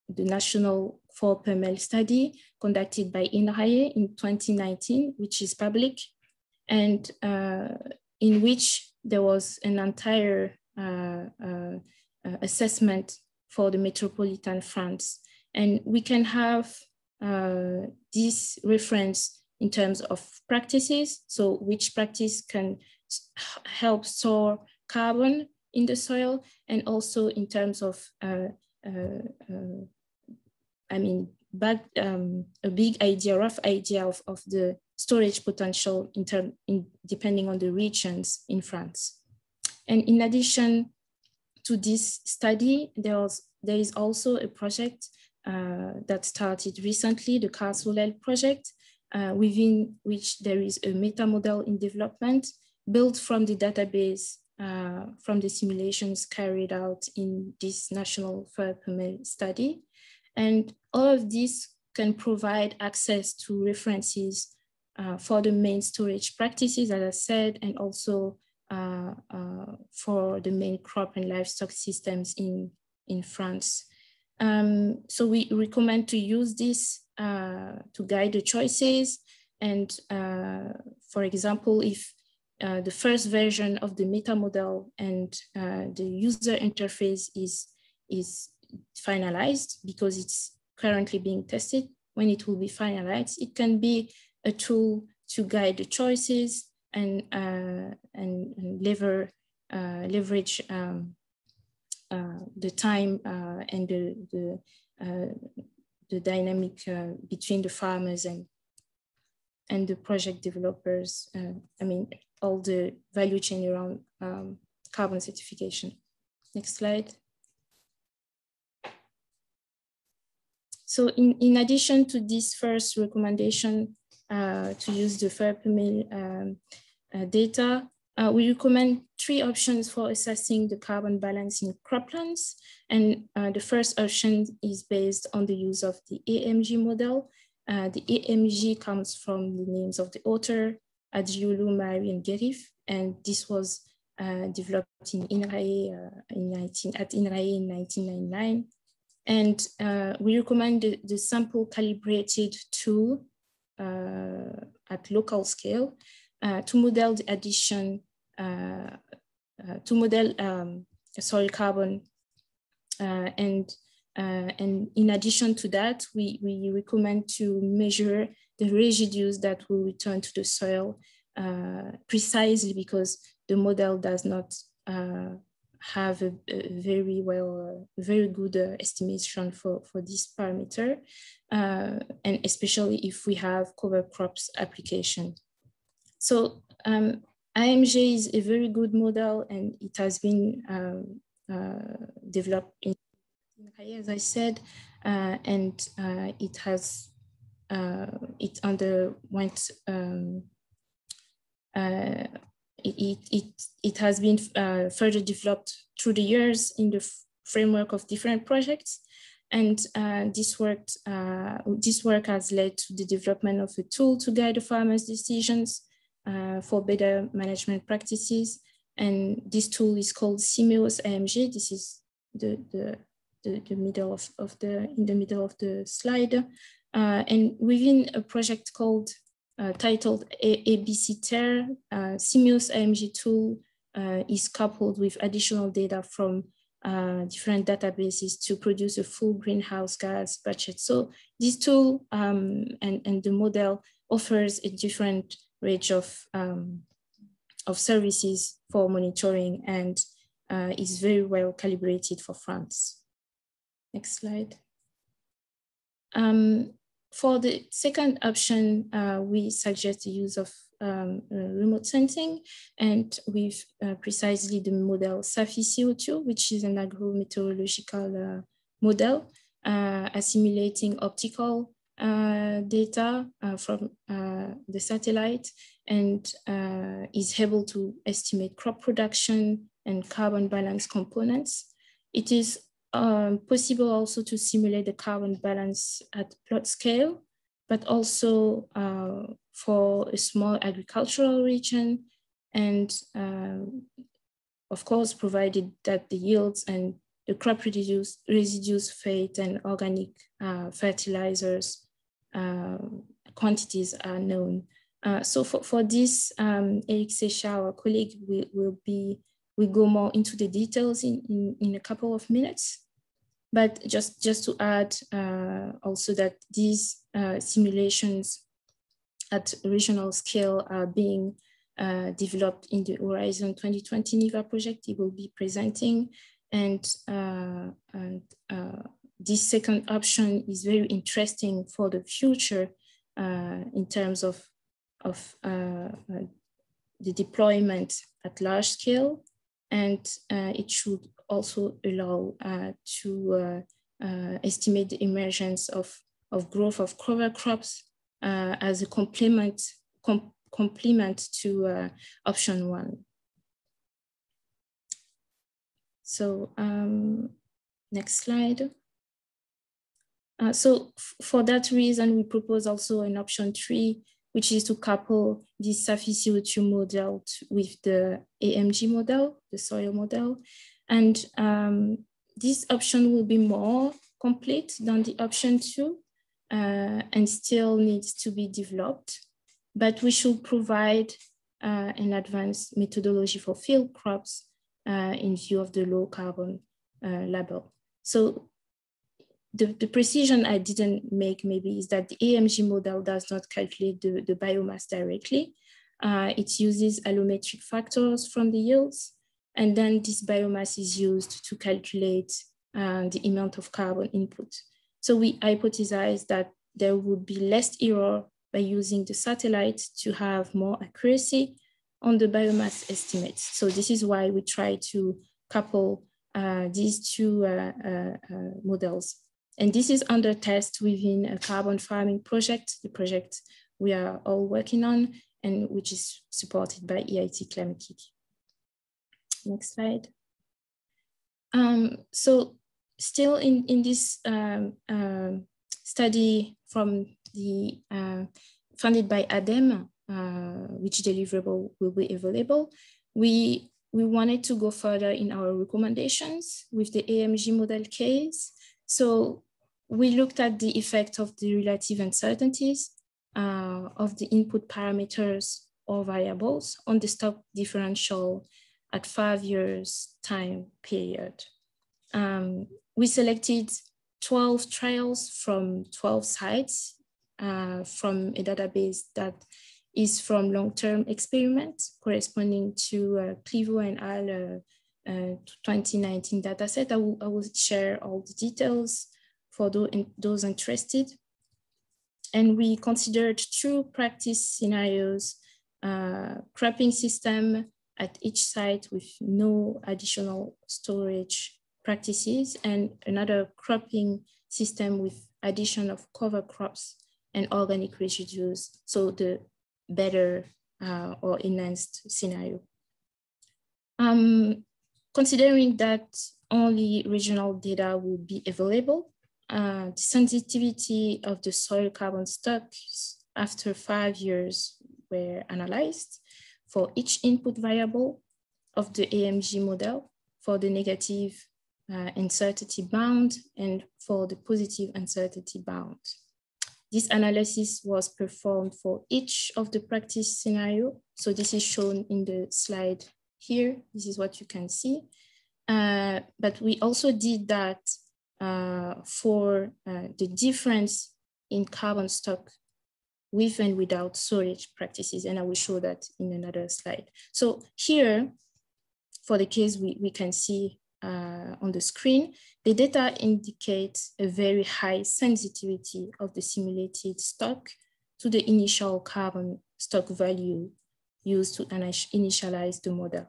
National 4PML study conducted by INRAE in 2019, which is public, and in which there was an entire assessment for the metropolitan France. And we can have this reference in terms of practices, so which practice can help store carbon in the soil, and also in terms of a big idea, rough idea of the storage potential depending on the regions in France. And in addition to this study, there is also a project that started recently, the Carsolel project, within which there is a meta model in development built from the database, from the simulations carried out in this national 4PML study. And all of this can provide access to references for the main storage practices, as I said, and also for the main crop and livestock systems in France. So we recommend to use this to guide the choices. And for example, if the first version of the meta model and the user interface is finalized, because it's currently being tested, when it will be finalized, it can be a tool to guide the choices and leverage the time and the dynamic between the farmers and the project developers. All the value chain around carbon certification. Next slide. So in addition to this first recommendation to use the 4PML data, we recommend 3 options for assessing the carbon balance in croplands. And the first option is based on the use of the AMG model. The AMG comes from the names of the author, Adjiolu, Mari, and Gerif. And this was developed in INRAE at INRAE in 1999. And we recommend the sample calibrated tool at local scale to model the addition, to model soil carbon. And in addition to that, we recommend to measure the residues that will return to the soil precisely, because the model does not have a very good estimation for this parameter, and especially if we have cover crops application. So IMG is a very good model, and it has been developed in, as I said, and it has it underwent it has been further developed through the years in the framework of different projects. And this work has led to the development of a tool to guide the farmers' decisions for better management practices. And this tool is called Simeos AMG. This is the middle of the slide. And within a project called titled ABC TER, Simeos AMG tool is coupled with additional data from different databases to produce a full greenhouse gas budget. So this tool and the model offers a different range of services for monitoring, and is very well calibrated for France. Next slide. For the second option, we suggest the use of remote sensing, and with precisely the model SAFI-CO2, which is an agro-meteorological model, assimilating optical data from the satellite, and is able to estimate crop production and carbon balance components. It is possible also to simulate the carbon balance at plot scale but also for a small agricultural region, and of course, provided that the yields and the crop residues, fate, and organic fertilizers quantities are known. So for this, Eric Secha, our colleague, will go more into the details in a couple of minutes. But just to add also that these simulations at regional scale are being developed in the Horizon 2020 NIVA project he will be presenting. And this second option is very interesting for the future in terms of the deployment at large scale. And it should also allow to estimate the emergence of growth of cover crops as a complement to option 1. So next slide. So for that reason, we propose also an option 3, which is to couple this SAFI CO2 model with the AMG model, the soil model. And this option will be more complete than the option 2 and still needs to be developed. But we should provide an advanced methodology for field crops in view of the low carbon label. So the precision I didn't make maybe is that the AMG model does not calculate the biomass directly. It uses allometric factors from the yields, and then this biomass is used to calculate the amount of carbon input. So we hypothesize that there would be less error by using the satellite to have more accuracy on the biomass estimates. So this is why we try to couple these two models. And this is under test within a carbon farming project, the project we are all working on, and which is supported by EIT Climate Kit. Next slide. So still in this study from the funded by ADEME, which deliverable will be available, we wanted to go further in our recommendations with the AMG model case. So we looked at the effect of the relative uncertainties of the input parameters or variables on the stock differential at 5 years time period. We selected 12 trials from 12 sites from a database that is from long-term experiments corresponding to Clivo and Al 2019 dataset. I will share all the details for those interested. And we considered 2 practice scenarios, cropping system at each site with no additional storage practices, and another cropping system with addition of cover crops and organic residues, so the better or enhanced scenario. Considering that only regional data will be available, the sensitivity of the soil carbon stocks after 5 years were analyzed for each input variable of the AMG model, for the negative uncertainty bound and for the positive uncertainty bound. This analysis was performed for each of the practice scenario. So this is shown in the slide here. This is what you can see. But we also did that for the difference in carbon stock with and without storage practices. And I will show that in another slide. So here, for the case we can see on the screen, the data indicate a very high sensitivity of the simulated stock to the initial carbon stock value used to initialize the model.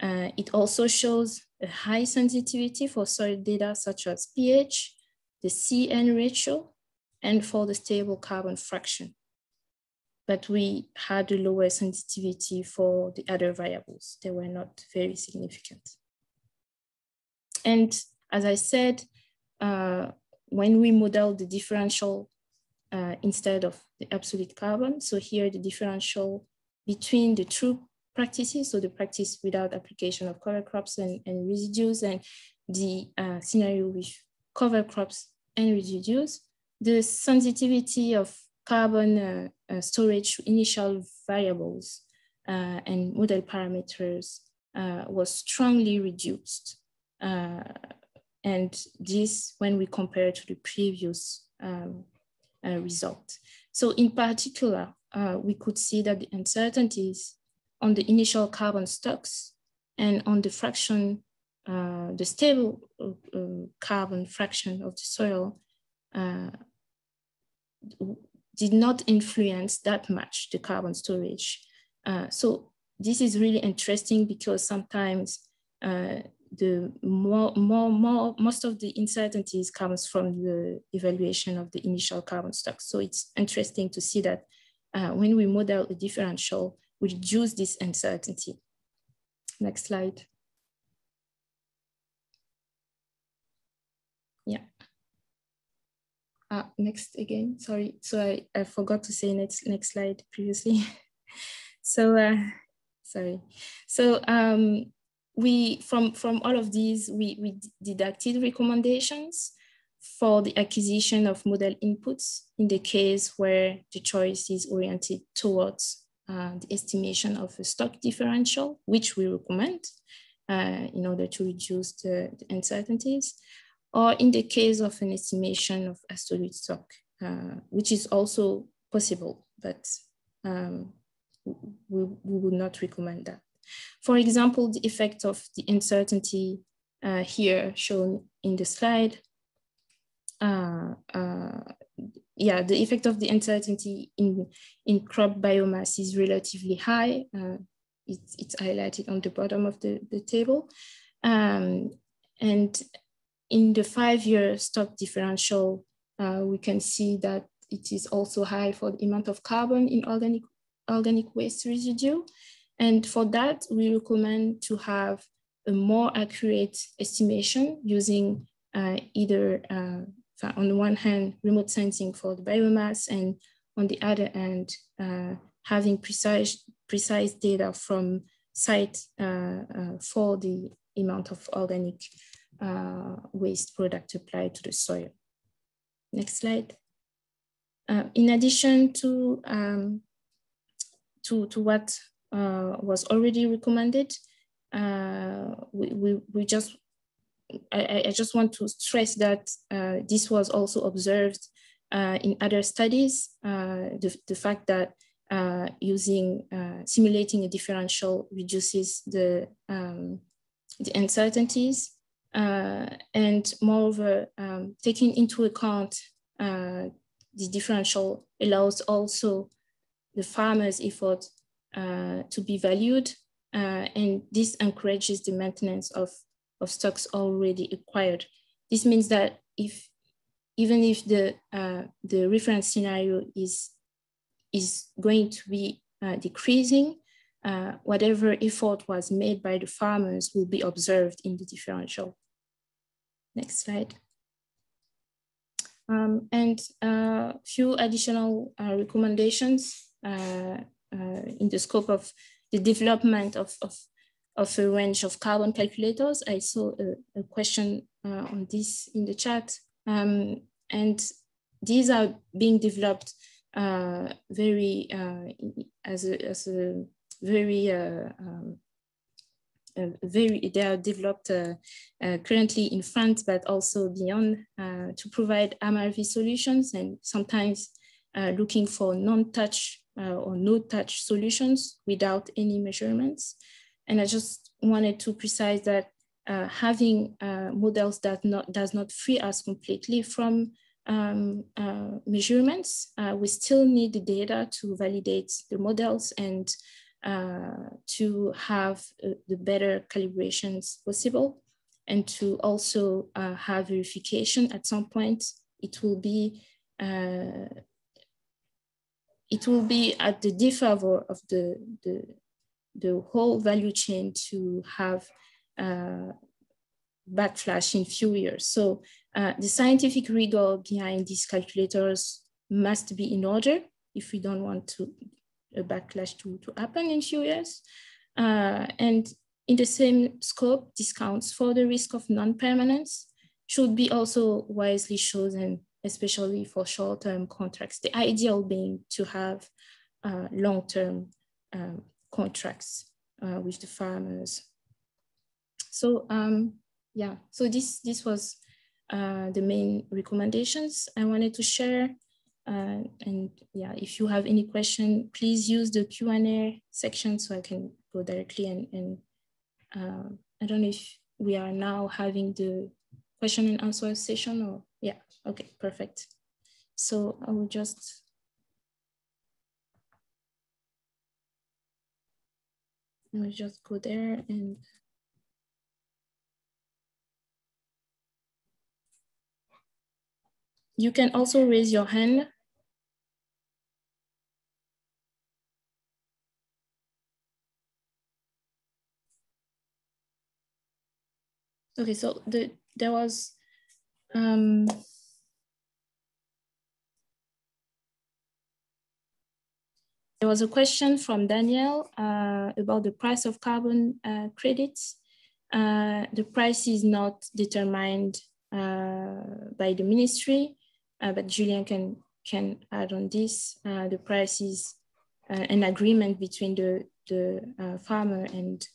It also shows a high sensitivity for soil data such as pH, the CN ratio, and for the stable carbon fraction. But we had a lower sensitivity for the other variables. They were not very significant. And as I said, when we model the differential instead of the absolute carbon. So here the differential between the two practices, so the practice without application of cover crops and residues, and the scenario with cover crops and residues, the sensitivity of carbon storage to initial variables and model parameters was strongly reduced. And this when we compare to the previous result. So in particular, we could see that the uncertainties on the initial carbon stocks and on the fraction, the stable carbon fraction of the soil did not influence that much the carbon storage. So this is really interesting because sometimes most of the uncertainties comes from the evaluation of the initial carbon stock. So it's interesting to see that when we model a differential, we reduce this uncertainty. Next slide. Yeah. Next again, sorry. So I forgot to say next slide previously. So, sorry. So we, from all of these, we deducted recommendations for the acquisition of model inputs in the case where the choice is oriented towards the estimation of a stock differential, which we recommend in order to reduce the uncertainties, or in the case of an estimation of absolute stock, which is also possible, but we would not recommend that. For example, the effect of the uncertainty here shown in the slide. Yeah, the effect of the uncertainty in crop biomass is relatively high. It's highlighted on the bottom of the table. And in the 5-year stock differential, we can see that it is also high for the amount of carbon in organic waste residue. And for that, we recommend to have a more accurate estimation using either, on the one hand, remote sensing for the biomass, and on the other hand, having precise data from site for the amount of organic waste product applied to the soil. Next slide. In addition to what was already recommended, I just want to stress that this was also observed in other studies, the fact that simulating a differential reduces the uncertainties, and moreover, taking into account the differential allows also the farmer's effort to be valued, and this encourages the maintenance of stocks already acquired. This means that even if the reference scenario is going to be decreasing, whatever effort was made by the farmers will be observed in the differential. Next slide. And a few additional recommendations in the scope of the development of a range of carbon calculators. I saw a question on this in the chat, and these are being developed they are developed currently in France, but also beyond, to provide MRV solutions, and sometimes looking for non-touch or no-touch solutions without any measurements. And I just wanted to precise that having models that does not free us completely from measurements, we still need the data to validate the models and to have the better calibrations possible, and to also have verification at some point. It will be at the disfavor of the whole value chain to have backflash in few years. So the scientific rigor behind these calculators must be in order if we don't want a backlash to happen in few years. And in the same scope, discounts for the risk of non-permanence should be also wisely chosen, especially for short-term contracts. The ideal being to have long-term contracts with the farmers. So yeah, so this was the main recommendations I wanted to share. And yeah, if you have any question, please use the Q&A section so I can go directly and I don't know if we are now having the question and answer session or, yeah, okay, perfect. So I will just. Go there and. You can also raise your hand. Okay, so there was a question from Daniel about the price of carbon credits. The price is not determined by the ministry, but Julien can add on this. The price is an agreement between the farmer and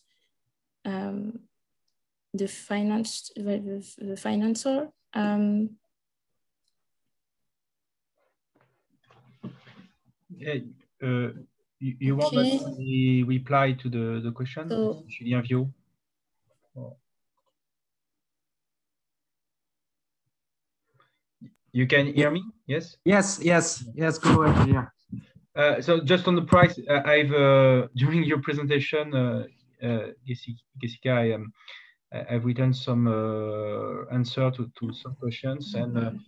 the financer. You want us to reply to the question, so, Julien Viau? You can hear me? Yes? Yes, go ahead, yeah. So just on the price, I've during your presentation, Jessica, I've written some answer to some questions, and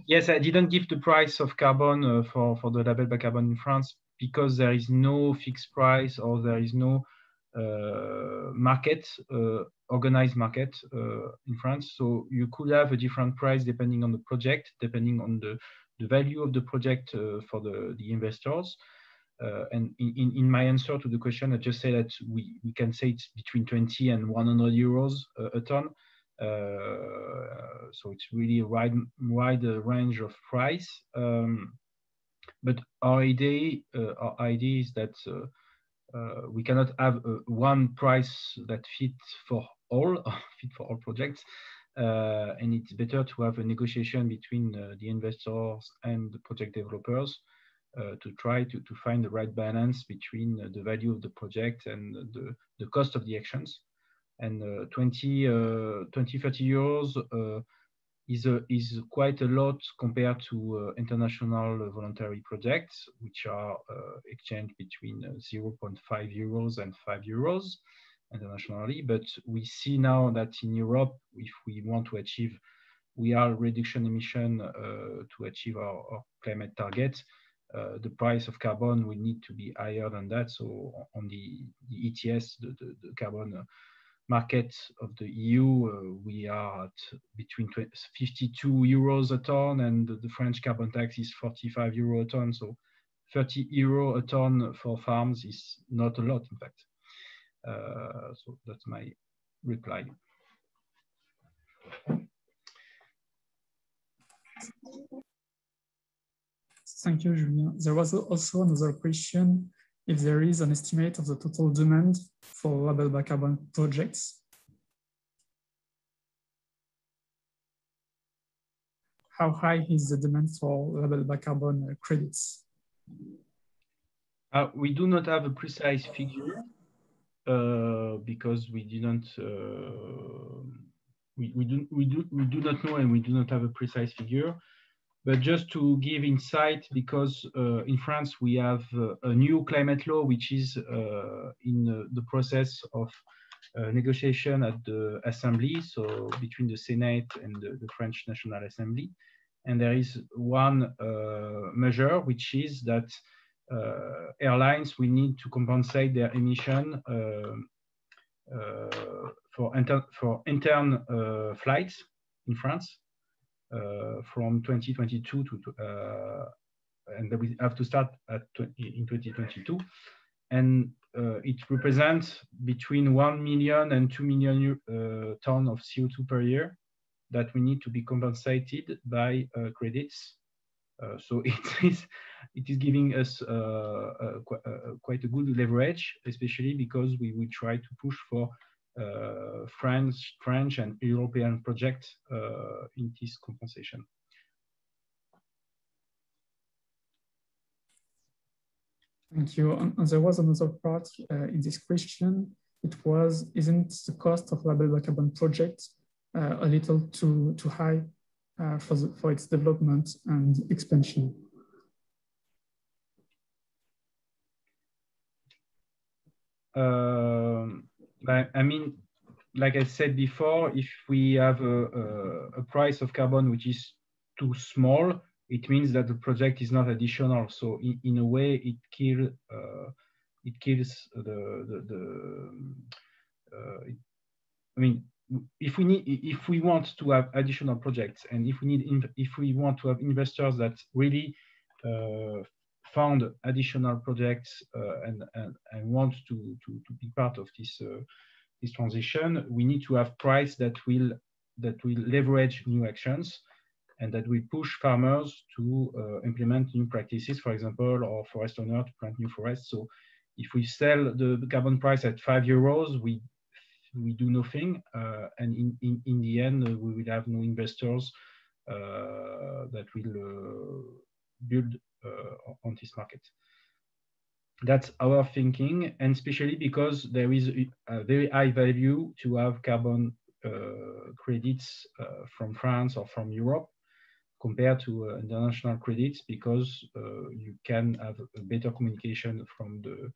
yes, I didn't give the price of carbon for the Label Bas Carbone in France because there is no fixed price or there is no market, organized market in France. So you could have a different price depending on the project, depending on the value of the project for the investors. And in my answer to the question, I just say that we can say it's between 20 and 100 euros a ton. So it's really a wide range of price. But our idea is that we cannot have one price that fits for all projects, and it's better to have a negotiation between the investors and the project developers to try to find the right balance between the value of the project and the cost of the actions. And 20, 30 euros is quite a lot compared to international voluntary projects, which are exchanged between 0.5 euros and 5 euros internationally. But we see now that in Europe, if we want to achieve, we are reduction emission to achieve our climate target, the price of carbon will need to be higher than that. So on the ETS, the carbon market of the EU, we are at between 52 euros a ton, and the French carbon tax is 45 euro a ton. So 30 euro a ton for farms is not a lot, in fact. So that's my reply. Thank you, Julien. There was also another question, if there is an estimate of the total demand for Label Bas Carbone projects. How high is the demand for Label Bas Carbone credits? We do not have a precise figure because we didn't. We do not know, and we do not have a precise figure. But just to give insight, because in France we have a new climate law which is in the process of negotiation at the Assembly, so between the Senate and the French National Assembly. And there is one measure, which is that airlines will need to compensate their emission for intern flights in France from 2022 to and that we have to start in 2022. And it represents between 1 million and 2 million tons of CO2 per year that we need to be compensated by credits. So it is giving us quite a good leverage, especially because we will try to push for French and European projects in this compensation. Thank you. And there was another part in this question. It was, isn't the cost of Label Bas Carbone project a little too high for its development and expansion? I mean, like I said before, if we have a price of carbon which is too small, it means that the project is not additional. So in a way, it kills I mean, if we want to have additional projects, and if we want to have investors that really found additional projects and want to be part of this transition, we need to have price that will leverage new actions and that will push farmers to implement new practices, for example, or forest owner to plant new forests. So if we sell the carbon price at €5, we do nothing, and in the end, we will have no investors that will build on this market. That's our thinking, and especially because there is a very high value to have carbon credits from France or from Europe compared to international credits, because you can have a better communication from the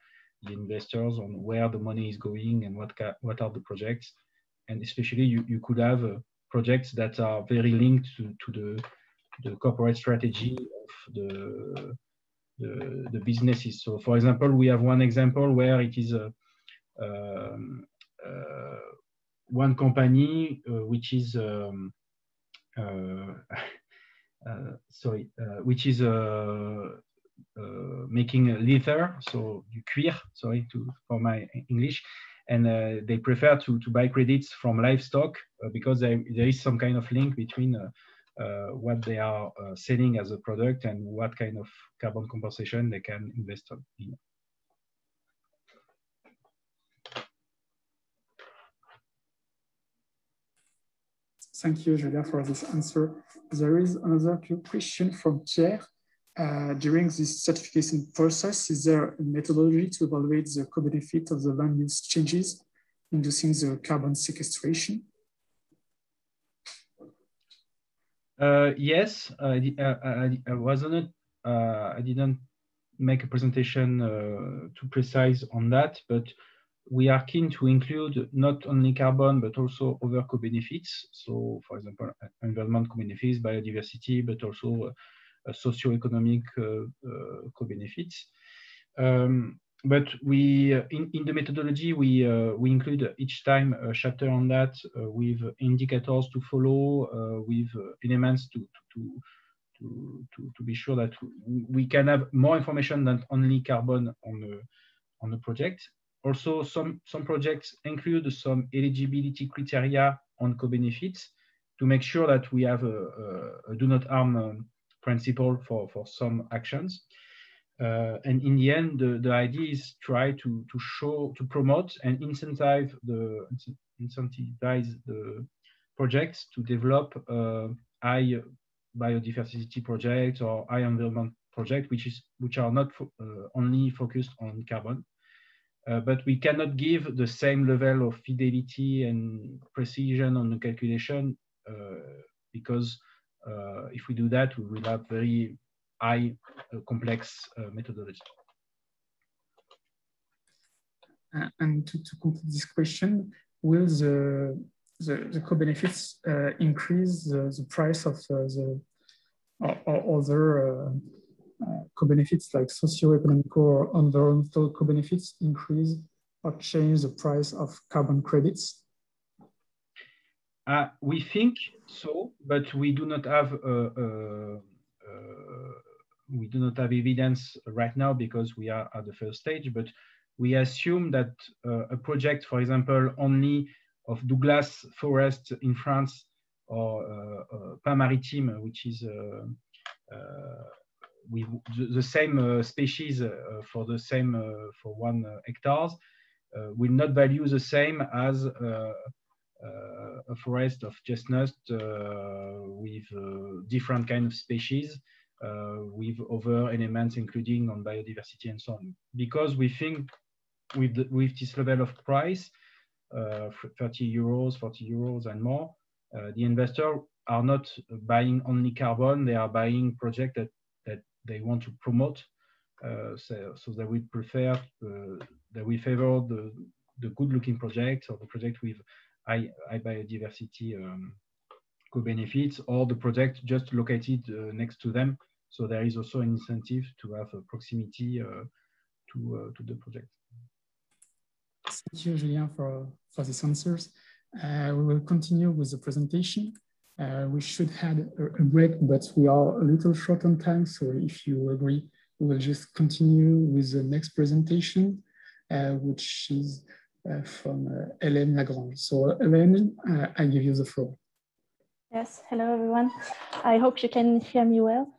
investors on where the money is going and what are the projects. And especially you could have projects that are very linked to the corporate strategy of the businesses. So for example, we have one example where it is one company which is making a leather, so du cuir, sorry for my English, and they prefer to buy credits from livestock because there is some kind of link between what they are selling as a product and what kind of carbon compensation they can invest in. Thank you, Julia, for this answer. There is another question from Pierre. During this certification process, is there a methodology to evaluate the co-benefit of the land use changes inducing the carbon sequestration? Yes, I didn't make a presentation too precise on that, but we are keen to include not only carbon, but also other co-benefits. So, for example, environment co-benefits, biodiversity, but also socio-economic co-benefits. But we, in the methodology, we include each time a chapter on that with indicators to follow, with elements to be sure that we can have more information than only carbon on the project. Also, some projects include some eligibility criteria on co-benefits to make sure that we have a do not harm principle for some actions. And in the end, the idea is try to promote and incentivize the projects to develop high biodiversity projects or high environment projects, which are not only focused on carbon. But we cannot give the same level of fidelity and precision on the calculation because if we do that, we will have very high complex methodology. And to complete this question, will the co-benefits increase the price of the or other co-benefits like socio-economic or environmental co-benefits increase or change the price of carbon credits? We think so, but we do not have we do not have evidence right now because we are at the first stage, but we assume that a project, for example, only of Douglas forest in France or Pin Maritime, which is with the same species for the same for 1 hectare, will not value the same as a forest of chestnut with different kind of species, with other elements, including on biodiversity and so on. Because we think with this level of price, 30 euros, 40 euros and more, the investors are not buying only carbon, they are buying projects that they want to promote. So they would prefer, they will favor the good-looking projects or the project with high biodiversity co-benefits, or the project just located next to them. So there is also an incentive to have a proximity to the project. Thank you, Julien, for these answers. We will continue with the presentation. We should have a break, but we are a little short on time. So if you agree, we will just continue with the next presentation, which is from Hélène Lagrange. So Hélène, I give you the floor. Yes, hello everyone. I hope you can hear me well.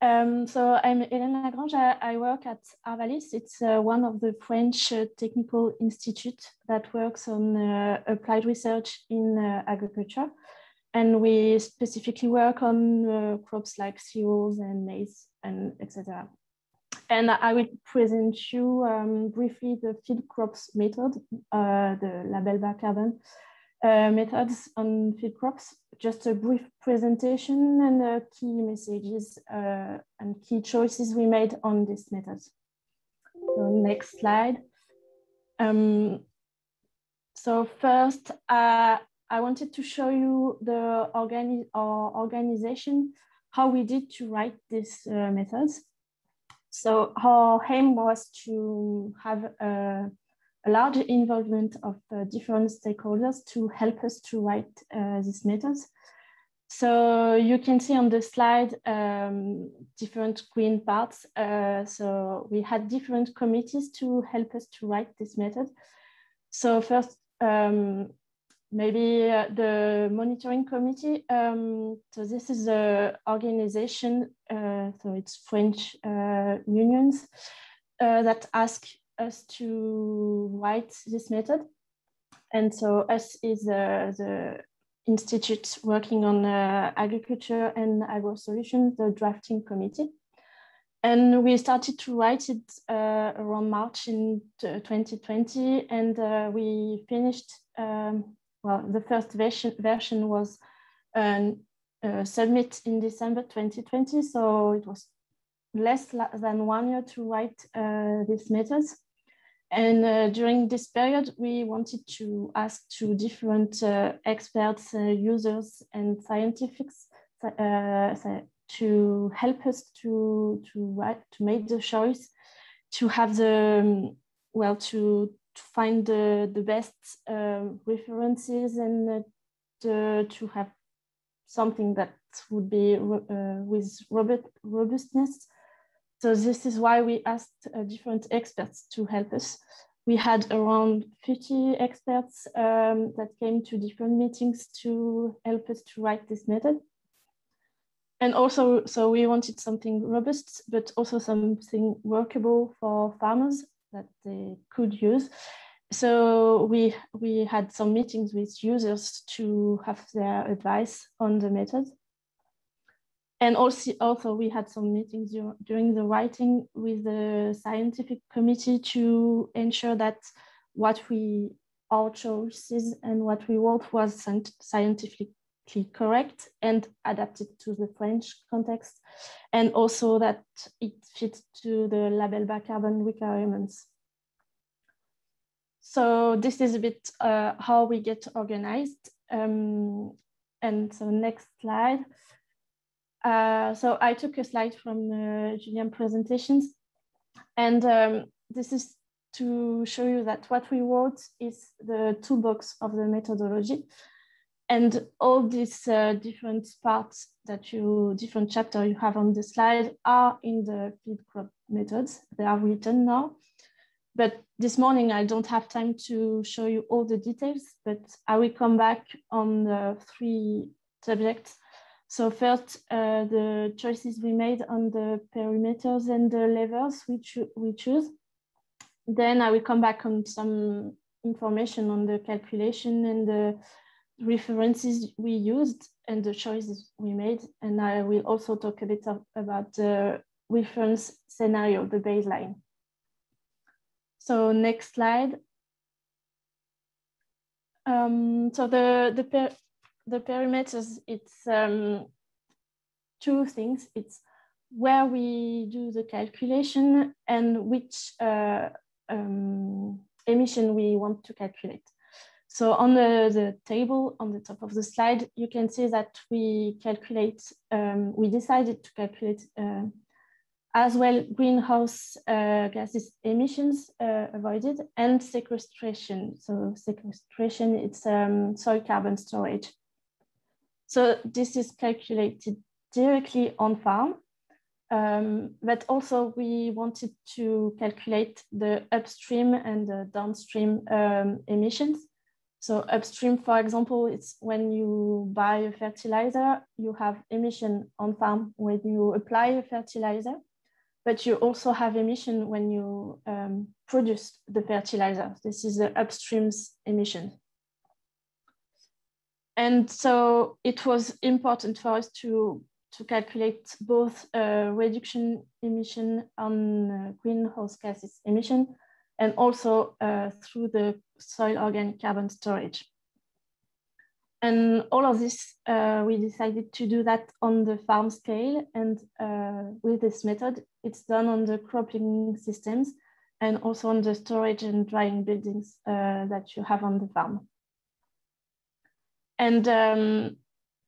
So I'm Hélène Lagrange. I work at Arvalis. It's one of the French technical institutes that works on applied research in agriculture. And we specifically work on crops like cereals and maize and etc. And I will present you briefly the field crops method, the Label Bas Carbone methods on field crops. Just a brief presentation and key messages and key choices we made on this method. So next slide. So first, I wanted to show you the organization, how we did to write these methods. So our aim was to have a large involvement of different stakeholders to help us to write these methods. So you can see on the slide different green parts. So we had different committees to help us to write this method. So first, maybe the monitoring committee. So this is the organization, so it's French unions that ask us to write this method. And so us is the institute working on agriculture and agro-solutions, the drafting committee. And we started to write it around March in 2020, and we finished, well, the first version was submit in December 2020, so it was less than 1 year to write these methods. And during this period, we wanted to ask to different experts, users, and scientists to help us to make the choice, to have the, well, to find the best references, and to have something that would be with robustness. So this is why we asked different experts to help us. We had around 50 experts that came to different meetings to help us to write this method. And also, so we wanted something robust, but also something workable for farmers that they could use. So we had some meetings with users to have their advice on the method. And also we had some meetings during the writing with the scientific committee to ensure that our choices and what we wrote was scientifically correct and adapted to the French context, and also that it fits to the Label Bas Carbone requirements. So this is a bit how we get organized. And so next slide. So I took a slide from Julien's presentations, and this is to show you that what we wrote is the toolbox of the methodology. And all these different parts different chapters you have on the slide are in the field crop methods. They are written now. But this morning, I don't have time to show you all the details, but I will come back on the 3 subjects. So first, the choices we made on the perimeters and the levels we choose. Then I will come back on some information on the calculation and the references we used and the choices we made. And I will also talk a bit about the reference scenario, the baseline. So next slide. So the perimeters, it's 2 things. It's where we do the calculation and which emission we want to calculate. So on the table on the top of the slide, you can see that we decided to calculate as well greenhouse gases emissions avoided and sequestration. So sequestration, it's soil carbon storage. So this is calculated directly on farm, but also we wanted to calculate the upstream and the downstream emissions. So upstream, for example, it's when you buy a fertilizer, you have emission on farm when you apply a fertilizer, but you also have emission when you produce the fertilizer. This is the upstream's emission. And so it was important for us to calculate both reduction emission on greenhouse gases emission and also through the soil organic carbon storage. And all of this, we decided to do that on the farm scale. And with this method, it's done on the cropping systems and also on the storage and drying buildings that you have on the farm. And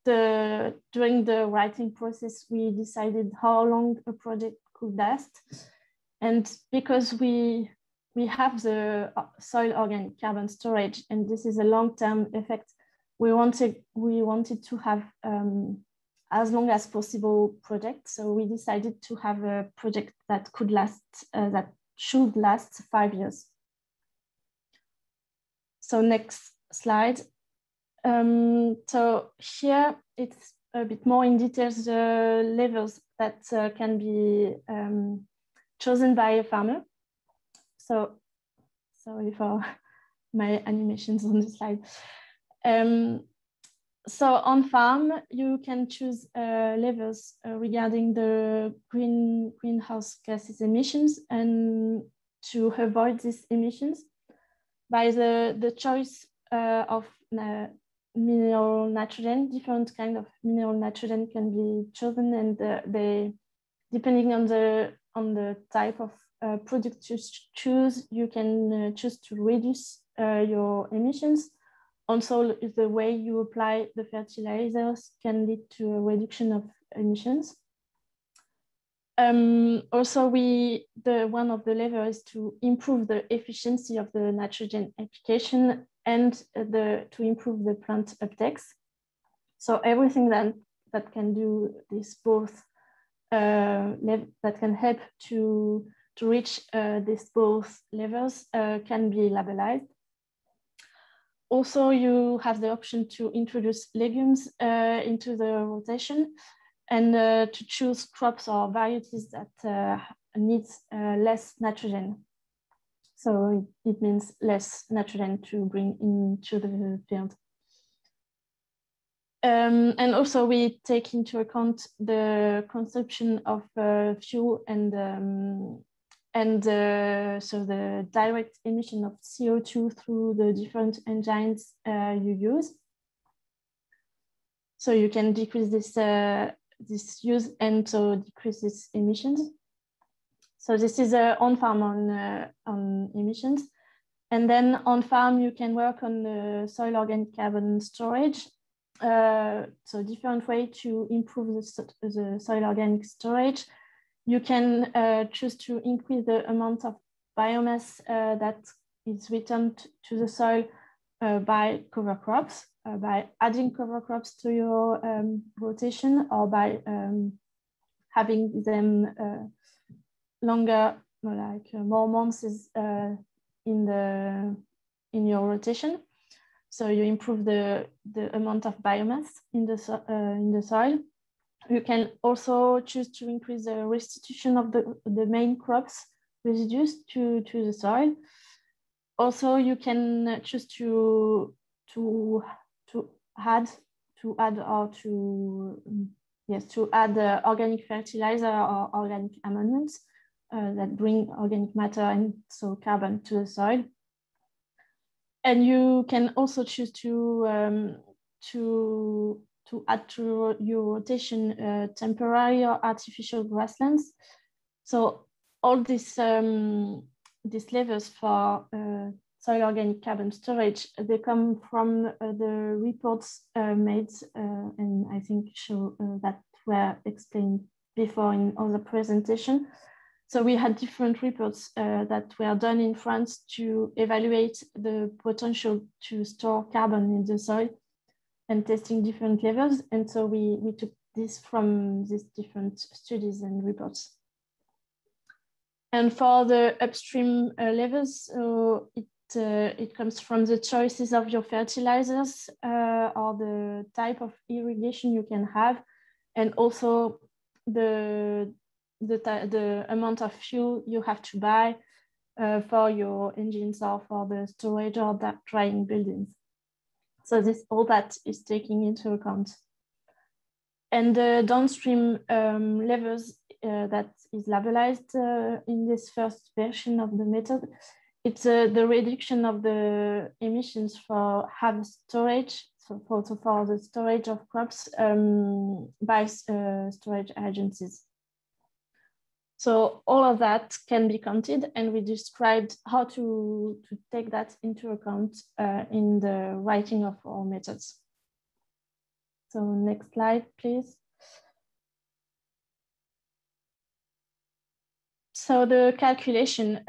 during the writing process, we decided how long a project could last. And because we have the soil organic carbon storage, and this is a long-term effect, we wanted to have as long as possible project. So we decided to have a project that could last, that should last 5 years. So next slide. So here it's a bit more in details the levels that can be chosen by a farmer. So sorry for my animations on the slide. So on farm, you can choose levels regarding the greenhouse gases emissions and to avoid these emissions by the choice of mineral nitrogen. Different kind of mineral nitrogen can be chosen, and they, depending on the type of product you choose, you can choose to reduce your emissions. Also, the way you apply the fertilizers can lead to a reduction of emissions. Also, one of the levers is to improve the efficiency of the nitrogen application and to improve the plant uptakes. So everything that can do this both, that can help to reach these both levels can be labelized. Also, you have the option to introduce legumes into the rotation and to choose crops or varieties that needs less nitrogen. So it means less nitrogen to bring into the field. And also we take into account the consumption of fuel and so the direct emission of CO2 through the different engines you use. So you can decrease this use and so decrease these emissions. So this is on farm on emissions. And then on farm, you can work on the soil organic carbon storage. So different way to improve the soil organic storage. You can choose to increase the amount of biomass that is returned to the soil by cover crops. by adding cover crops to your rotation, or by having them longer, like more months in your rotation. So you improve the amount of biomass in the soil. You can also choose to increase the restitution of the main crops residues to the soil. Also, you can choose to add organic fertilizer or organic amendments that bring organic matter and so carbon to the soil. And you can also choose to add to your rotation temporary or artificial grasslands. So all these levers for soil organic carbon storage, they come from the reports made, and I think that were explained before in other presentation. So we had different reports that were done in France to evaluate the potential to store carbon in the soil and testing different levels. And so we took this from these different studies and reports. And for the upstream levels, so it comes from the choices of your fertilizers or the type of irrigation you can have, and also the amount of fuel you have to buy for your engines or for the storage or drying buildings. So all that is taken into account. And the downstream levels that is labelized in this first version of the method, it's the reduction of the emissions for harvest storage, so for the storage of crops by storage agencies. So all of that can be counted, and we described how to take that into account in the writing of our methods. So next slide, please. So the calculation,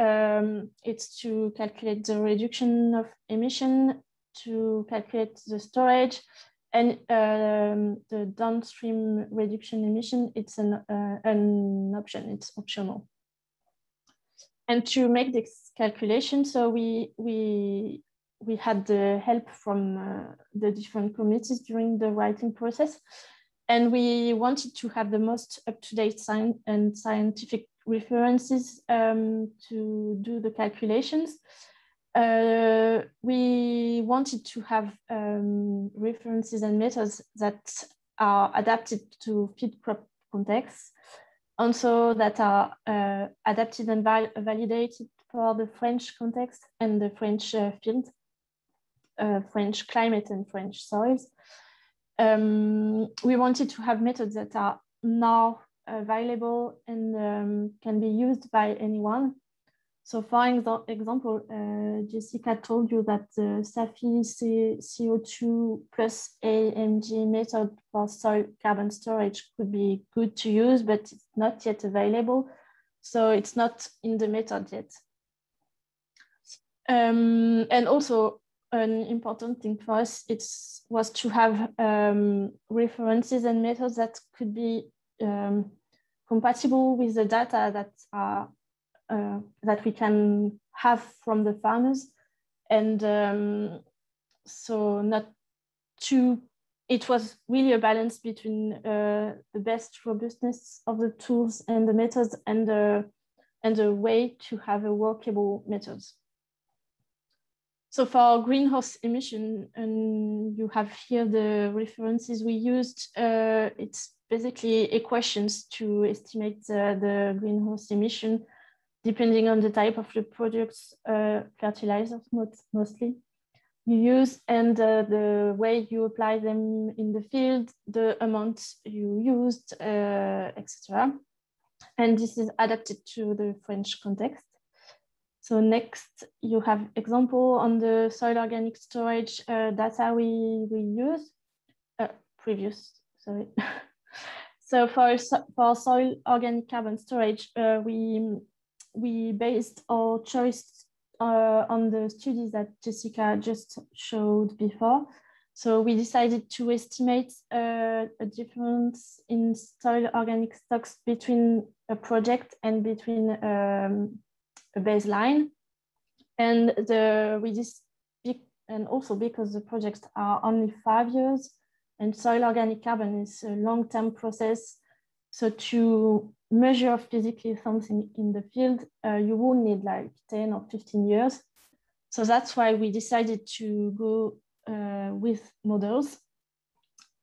it's to calculate the reduction of emission, to calculate the storage, and the downstream reduction emission, it's an option, it's optional. And to make this calculation, so we had the help from the different committees during the writing process, and we wanted to have the most up-to-date scientific references to do the calculations. We wanted to have references and methods that are adapted to feed crop contexts, also that are adapted and validated for the French context and the French field, French climate and French soils. We wanted to have methods that are now available and can be used by anyone. So for example, Jessica told you that the SAFI CO2 plus AMG method for soil carbon storage could be good to use, but it's not yet available. So it's not in the method yet. And also an important thing for us was to have references and methods that could be compatible with the data that are that we can have from the farmers, and so not too. It was really a balance between the best robustness of the tools and the methods, and the way to have a workable methods. So for greenhouse emission, and you have here the references we used. It's basically equations to estimate the greenhouse emission, depending on the type of the products, fertilizers mostly you use, and the way you apply them in the field, the amount you used, etc. And this is adapted to the French context. So next, you have example on the soil organic storage data we use, previous, sorry. So for soil organic carbon storage, we based our choice on the studies that Jessica just showed before. So we decided to estimate a difference in soil organic stocks between a project and between a baseline. And and also because the projects are only 5 years and soil organic carbon is a long-term process. So to measure physically something in the field, you will need like 10 or 15 years. So that's why we decided to go with models.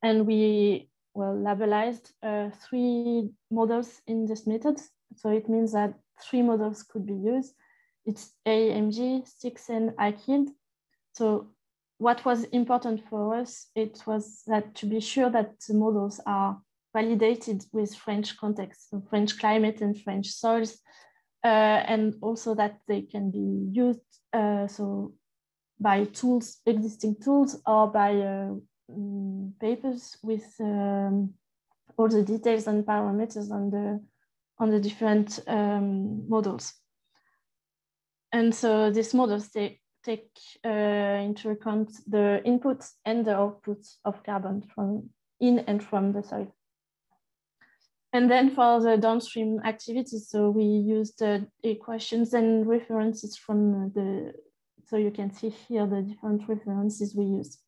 And we labelized 3 models in this method. So it means that 3 models could be used. It's AMG, 6, and IKID. So what was important for us, it was that to be sure that the models are validated with French context, so French climate and French soils, and also that they can be used so by tools, existing tools, or by papers with all the details and parameters on the different models. And so these models take into account the inputs and the outputs of carbon from in and from the soil. And then for the downstream activities, so we used equations and references from so you can see here the different references we used.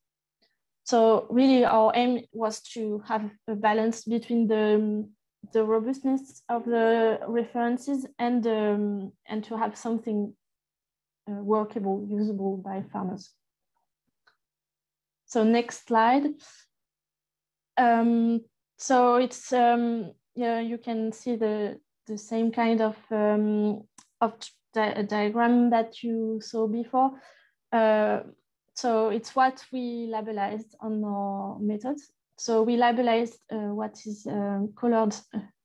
So really our aim was to have a balance between the robustness of the references and to have something workable, usable by farmers. So next slide. So it's yeah, you can see the same kind of diagram that you saw before. So it's what we labelized on our methods. So we labelized what is colored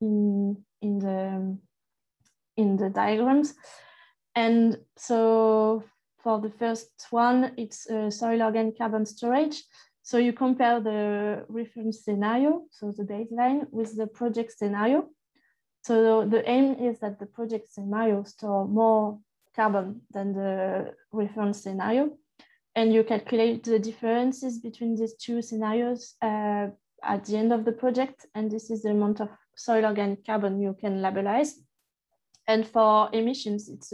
in the diagrams. And so for the first one, it's soil organic carbon storage. So you compare the reference scenario, so the baseline, with the project scenario. So the aim is that the project scenario store more carbon than the reference scenario. And you calculate the differences between these 2 scenarios at the end of the project. And this is the amount of soil organic carbon you can labelize. And for emissions, it's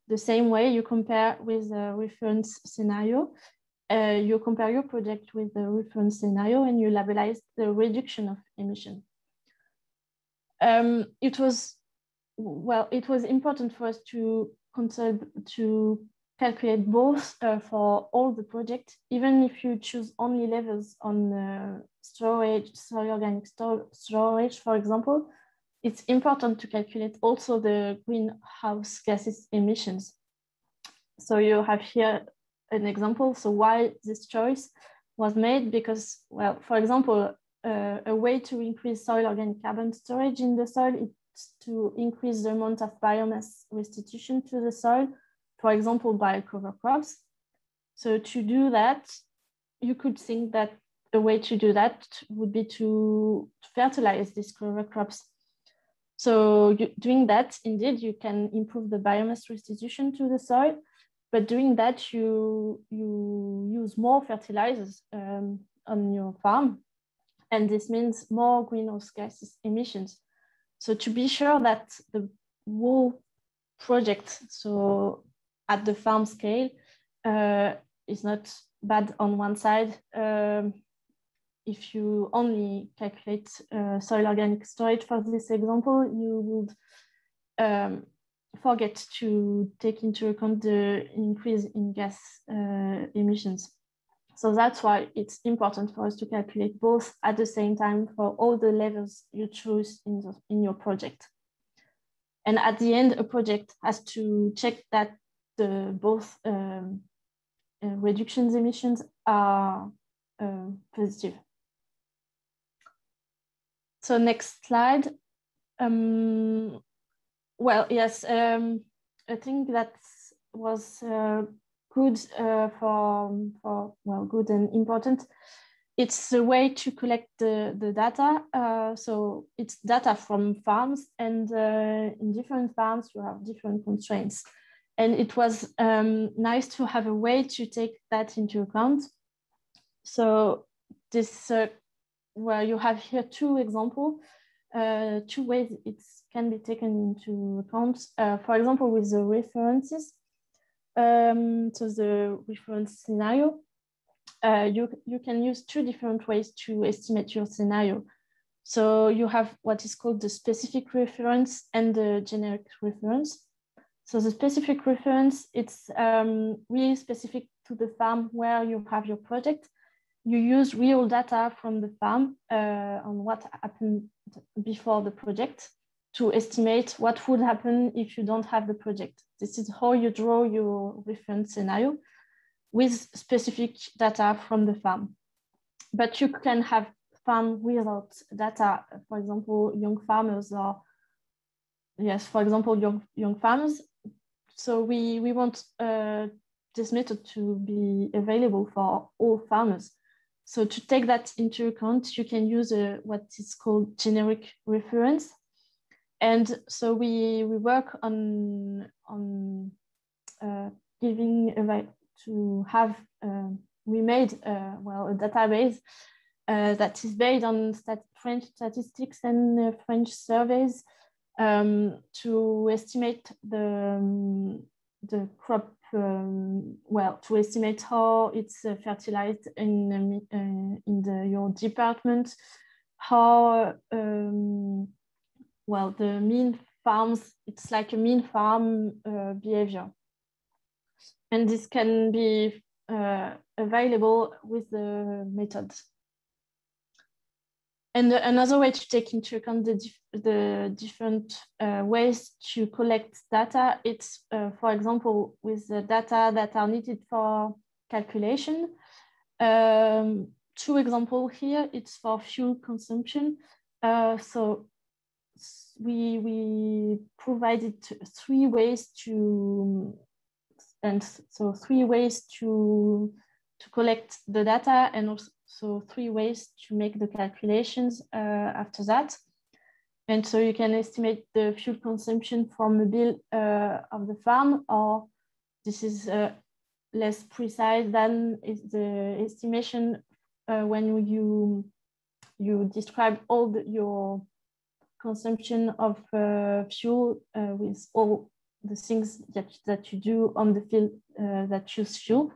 the same way. You compare with the reference scenario. You compare your project with the reference scenario and you labelize the reduction of emission. It was important for us to calculate both for all the projects, even if you choose only levels on storage, soil organic storage, for example. It's important to calculate also the greenhouse gases emissions. So you have here an example. So why this choice was made? Because, well, for example, a way to increase soil organic carbon storage in the soil is to increase the amount of biomass restitution to the soil, for example, by cover crops. So to do that, you could think that a way to do that would be to fertilize these cover crops. So doing that, indeed, you can improve the biomass restitution to the soil, but doing that, you use more fertilizers on your farm, and this means more greenhouse gas emissions. So to be sure that the whole project, so at the farm scale, is not bad on one side. If you only calculate soil organic storage for this example, you would forget to take into account the increase in gas emissions. So that's why it's important for us to calculate both at the same time for all the levels you choose in your project. And at the end, a project has to check that both reductions emissions are positive. So next slide. Well, yes, I think that was good good and important. It's a way to collect the data. So it's data from farms, and in different farms, you have different constraints. And it was nice to have a way to take that into account. So this, well, you have here two examples, two ways it can be taken into account. For example, with the references, so the reference scenario, you can use two different ways to estimate your scenario. So you have what is called the specific reference and the generic reference. So the specific reference, it's really specific to the farm where you have your project. You use real data from the farm on what happened before the project to estimate what would happen if you don't have the project. This is how you draw your reference scenario with specific data from the farm. But you can have farm without data, for example, young farmers or, yes, for example, young farmers. So we want this method to be available for all farmers. So to take that into account, you can use what is called generic reference. And so we work on giving to have, we made well, a database that is based on French statistics and French surveys to estimate the crop, well, to estimate how it's fertilized in your department, how, well, the mean farms, it's like a mean farm behavior. And this can be available with the methods. And another way to take into account the different ways to collect data, it's, for example, with the data that are needed for calculation. Two examples here, it's for fuel consumption. So we provided three ways to collect the data, and also three ways to make the calculations after that. And so you can estimate the fuel consumption from a bill of the farm, or this is less precise than is the estimation when you describe all your consumption of fuel with all the things that you do on the field that use fuel.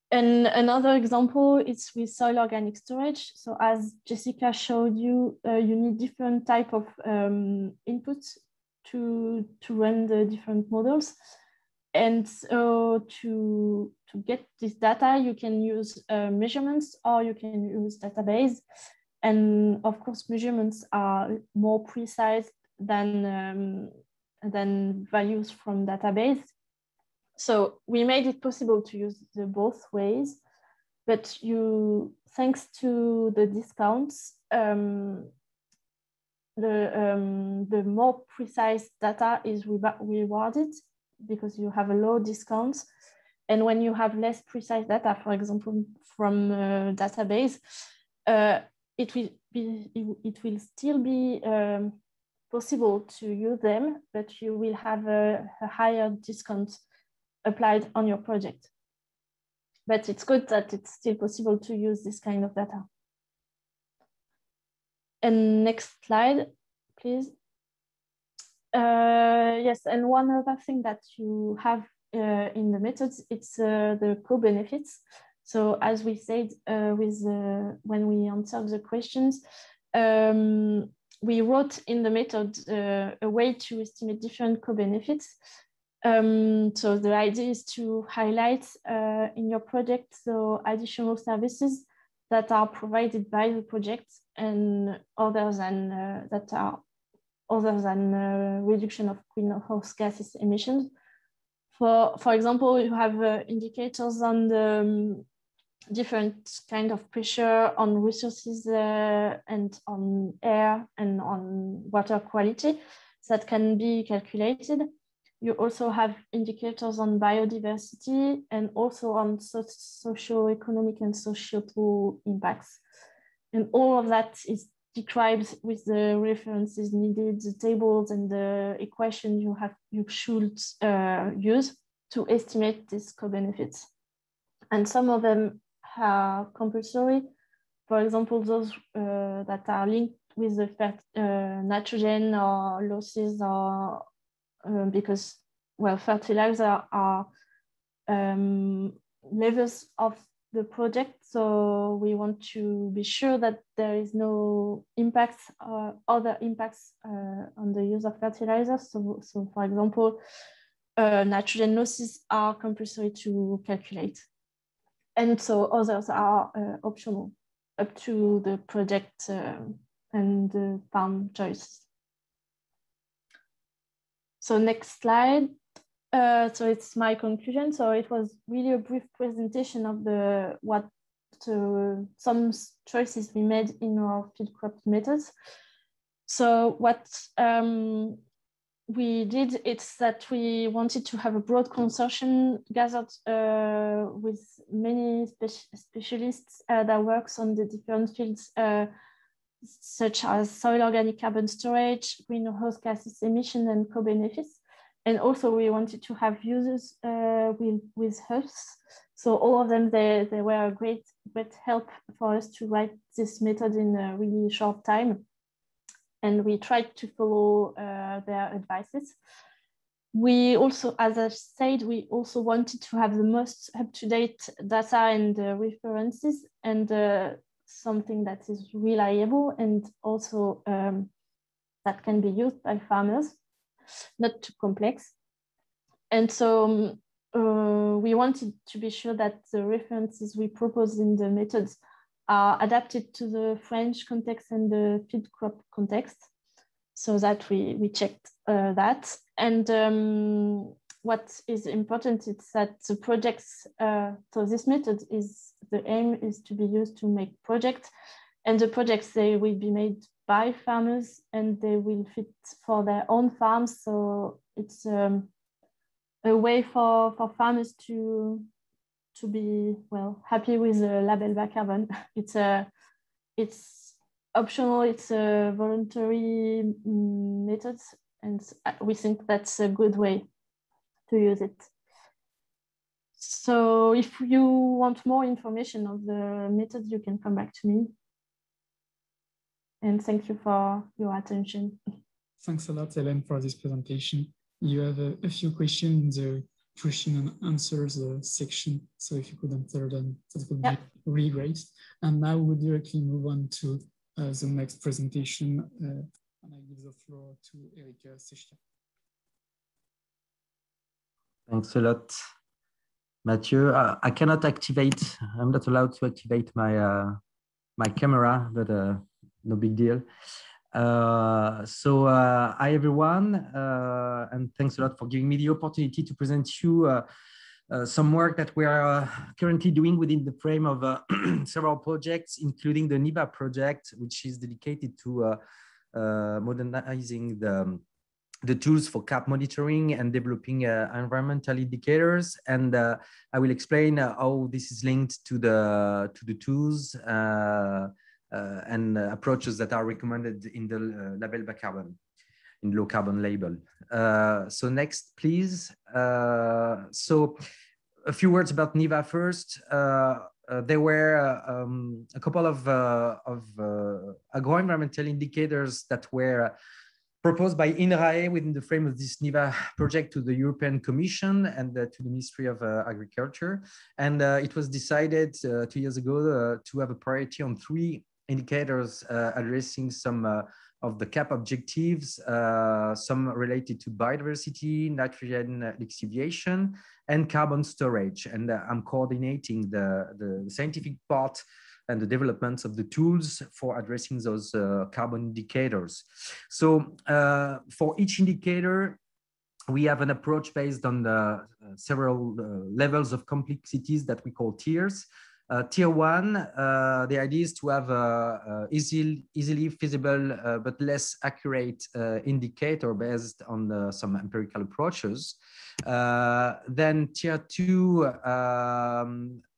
And another example is with soil organic storage. So as Jessica showed you, you need different type of inputs to run the different models. And so to get this data, you can use measurements, or you can use database. And of course, measurements are more precise than values from database. So we made it possible to use the both ways, but thanks to the discounts, the more precise data is rewarded because you have a low discount. And when you have less precise data, for example, from a database, it will still be possible to use them, but you will have a higher discount applied on your project. But it's good that it's still possible to use this kind of data. And next slide, please. Yes, and one other thing that you have in the methods, it's the co-benefits. So as we said when we answered the questions, we wrote in the method a way to estimate different co-benefits. So the idea is to highlight in your project so additional services that are provided by the project and other than reduction of greenhouse gases emissions. For example, you have indicators on the different kind of pressure on resources and on air and on water quality that can be calculated. You also have indicators on biodiversity and also on socio-economic and societal impacts. And all of that is described with the references needed, the tables and the equation you should use to estimate these co-benefits. And some of them are compulsory. For example, those that are linked with the nitrogen or losses, or because, well, fertilizer are levels of the project. So we want to be sure that there is no impacts or other impacts on the use of fertilizers. So for example, nitrogen losses are compulsory to calculate. And so others are optional, up to the project and the farm choice. So next slide. So it's my conclusion. So it was really a brief presentation of some choices we made in our field crop methods. So what we did, it's that we wanted to have a broad consortium gathered with many specialists that works on the different fields, such as soil organic carbon storage, greenhouse gases emission, and co-benefits. And also we wanted to have users with us. So all of them, they were a great help for us to write this method in a really short time. And we tried to follow their advices. We also, as I said, we also wanted to have the most up-to-date data and references, and something that is reliable and also that can be used by farmers, not too complex. And so we wanted to be sure that the references we propose in the methods are adapted to the French context and the field crop context, so that we checked that. And what is important is that the projects, so this method is, the aim is to be used to make projects, and the projects, they will be made by farmers and they will fit for their own farms. So it's a way for farmers to be, well, happy with the Label Bas Carbone. It's optional, it's a voluntary method, and we think that's a good way to use it. So if you want more information of the method, you can come back to me. And thank you for your attention. Thanks a lot, Helen, for this presentation. You have a few questions in the question and answers section. So if you could answer them, that would be really great. And now we'll directly move on to the next presentation. And I give the floor to Erika Sechia. Thanks a lot, Mathieu. I cannot activate, I'm not allowed to activate my my camera, but no big deal. Hi everyone, and thanks a lot for giving me the opportunity to present you some work that we are currently doing within the frame of several projects, including the NIVA project, which is dedicated to modernizing the tools for CAP monitoring and developing environmental indicators. And I will explain how this is linked to the tools and approaches that are recommended in the Label Bas Carbone, in low carbon label. So next, please. So a few words about NIVA first. There were a couple of agro-environmental indicators that were proposed by INRAE within the frame of this NIVA project to the European Commission and to the Ministry of Agriculture. And it was decided 2 years ago to have a priority on 3 indicators addressing some of the CAP objectives, some related to biodiversity, nitrogen lixiviation, and carbon storage. And I'm coordinating the scientific part and the developments of the tools for addressing those carbon indicators. So for each indicator, we have an approach based on the several levels of complexities that we call tiers. Tier 1, the idea is to have easily feasible but less accurate indicator based on some empirical approaches. Then Tier 2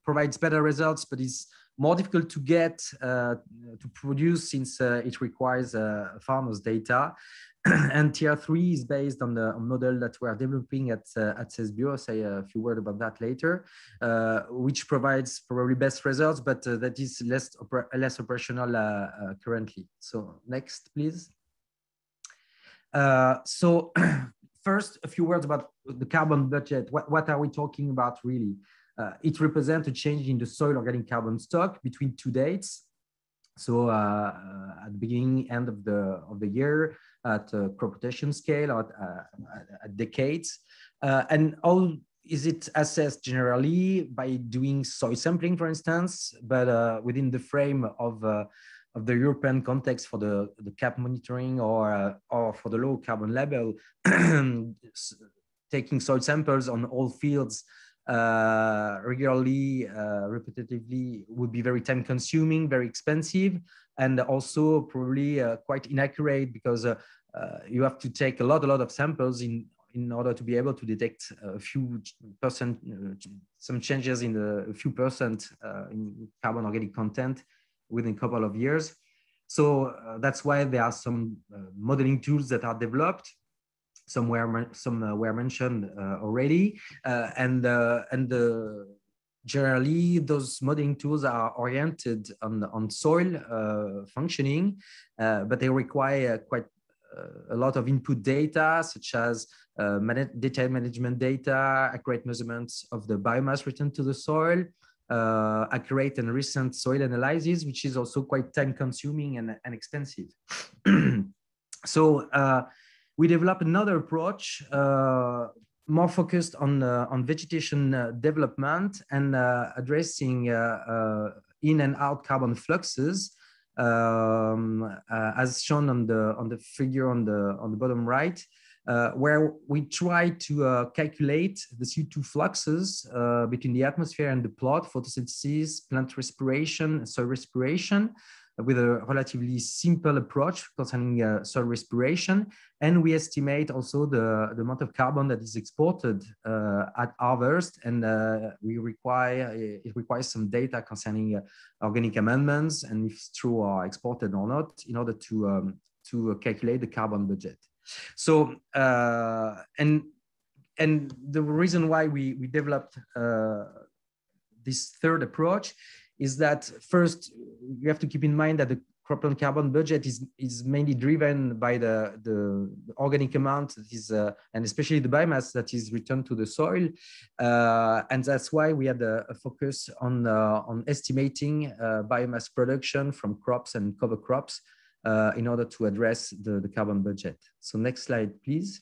provides better results, but is more difficult to get to produce since it requires farmers' data. And tier 3 is based on the model that we are developing at CESBio. I'll say a few words about that later, which provides probably best results, but that is less operational currently. So next, please. So first, a few words about the carbon budget. What are we talking about really? It represents a change in the soil organic carbon stock between two dates. So at the beginning, end of the year, at crop rotation scale, or at decades. And how is it assessed generally? By doing soil sampling, for instance, but within the frame of the European context for the CAP monitoring or for the low carbon label, taking soil samples on all fields regularly, repetitively would be very time consuming, very expensive, and also probably quite inaccurate, because you have to take a lot of samples in order to be able to detect a few percent, some changes in a few percent in carbon organic content within a couple of years. So that's why there are some modeling tools that are developed. Some were mentioned already, and generally those modeling tools are oriented on soil functioning, but they require quite a lot of input data, such as detailed management data, accurate measurements of the biomass returned to the soil, accurate and recent soil analysis, which is also quite time consuming and expensive. So we developed another approach, more focused on vegetation development and addressing in and out carbon fluxes, as shown on the figure on the bottom right, where we try to calculate the CO2 fluxes between the atmosphere and the plot, photosynthesis, plant respiration, soil respiration, with a relatively simple approach concerning soil respiration. And we estimate also the amount of carbon that is exported at harvest, and it requires some data concerning organic amendments and if it's true or exported or not, in order to calculate the carbon budget. So and the reason why we developed this third approach is that first, you have to keep in mind that the cropland carbon budget is mainly driven by the organic amount that is, and especially the biomass that is returned to the soil. And that's why we had a focus on estimating biomass production from crops and cover crops in order to address the carbon budget. So next slide, please.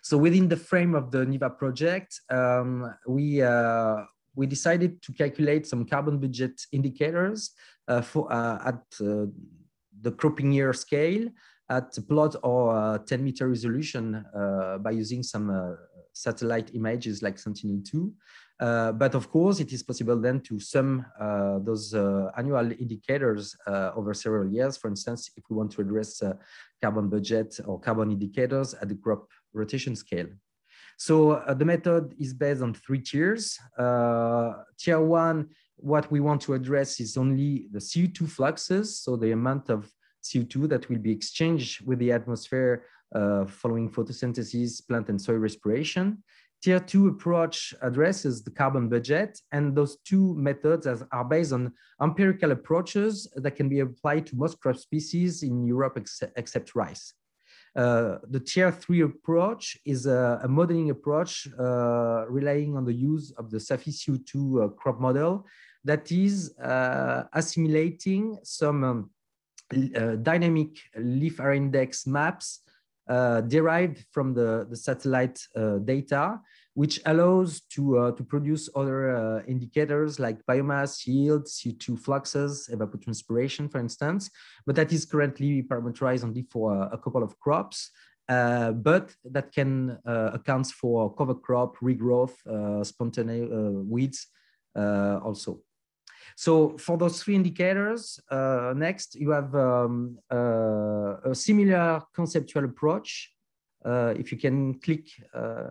So within the frame of the NIVA project, we decided to calculate some carbon budget indicators at the cropping year scale at plot or 10-meter resolution by using some satellite images like Sentinel-2. But of course, it is possible then to sum those annual indicators over several years. For instance, if we want to address carbon budget or carbon indicators at the crop rotation scale. So the method is based on 3 tiers. Tier 1, what we want to address is only the CO2 fluxes, so the amount of CO2 that will be exchanged with the atmosphere following photosynthesis, plant and soil respiration. Tier 2 approach addresses the carbon budget, and those two methods are based on empirical approaches that can be applied to most crop species in Europe except rice. The tier 3 approach is a modeling approach relying on the use of the SAFI CO2 crop model that is assimilating some dynamic leaf area index maps derived from the satellite data, which allows to produce other indicators like biomass, yield, CO2 fluxes, evapotranspiration, for instance, but that is currently parameterized only for a couple of crops, but that can account for cover crop, regrowth, spontaneous weeds also. So for those 3 indicators, next you have a similar conceptual approach. If you can click,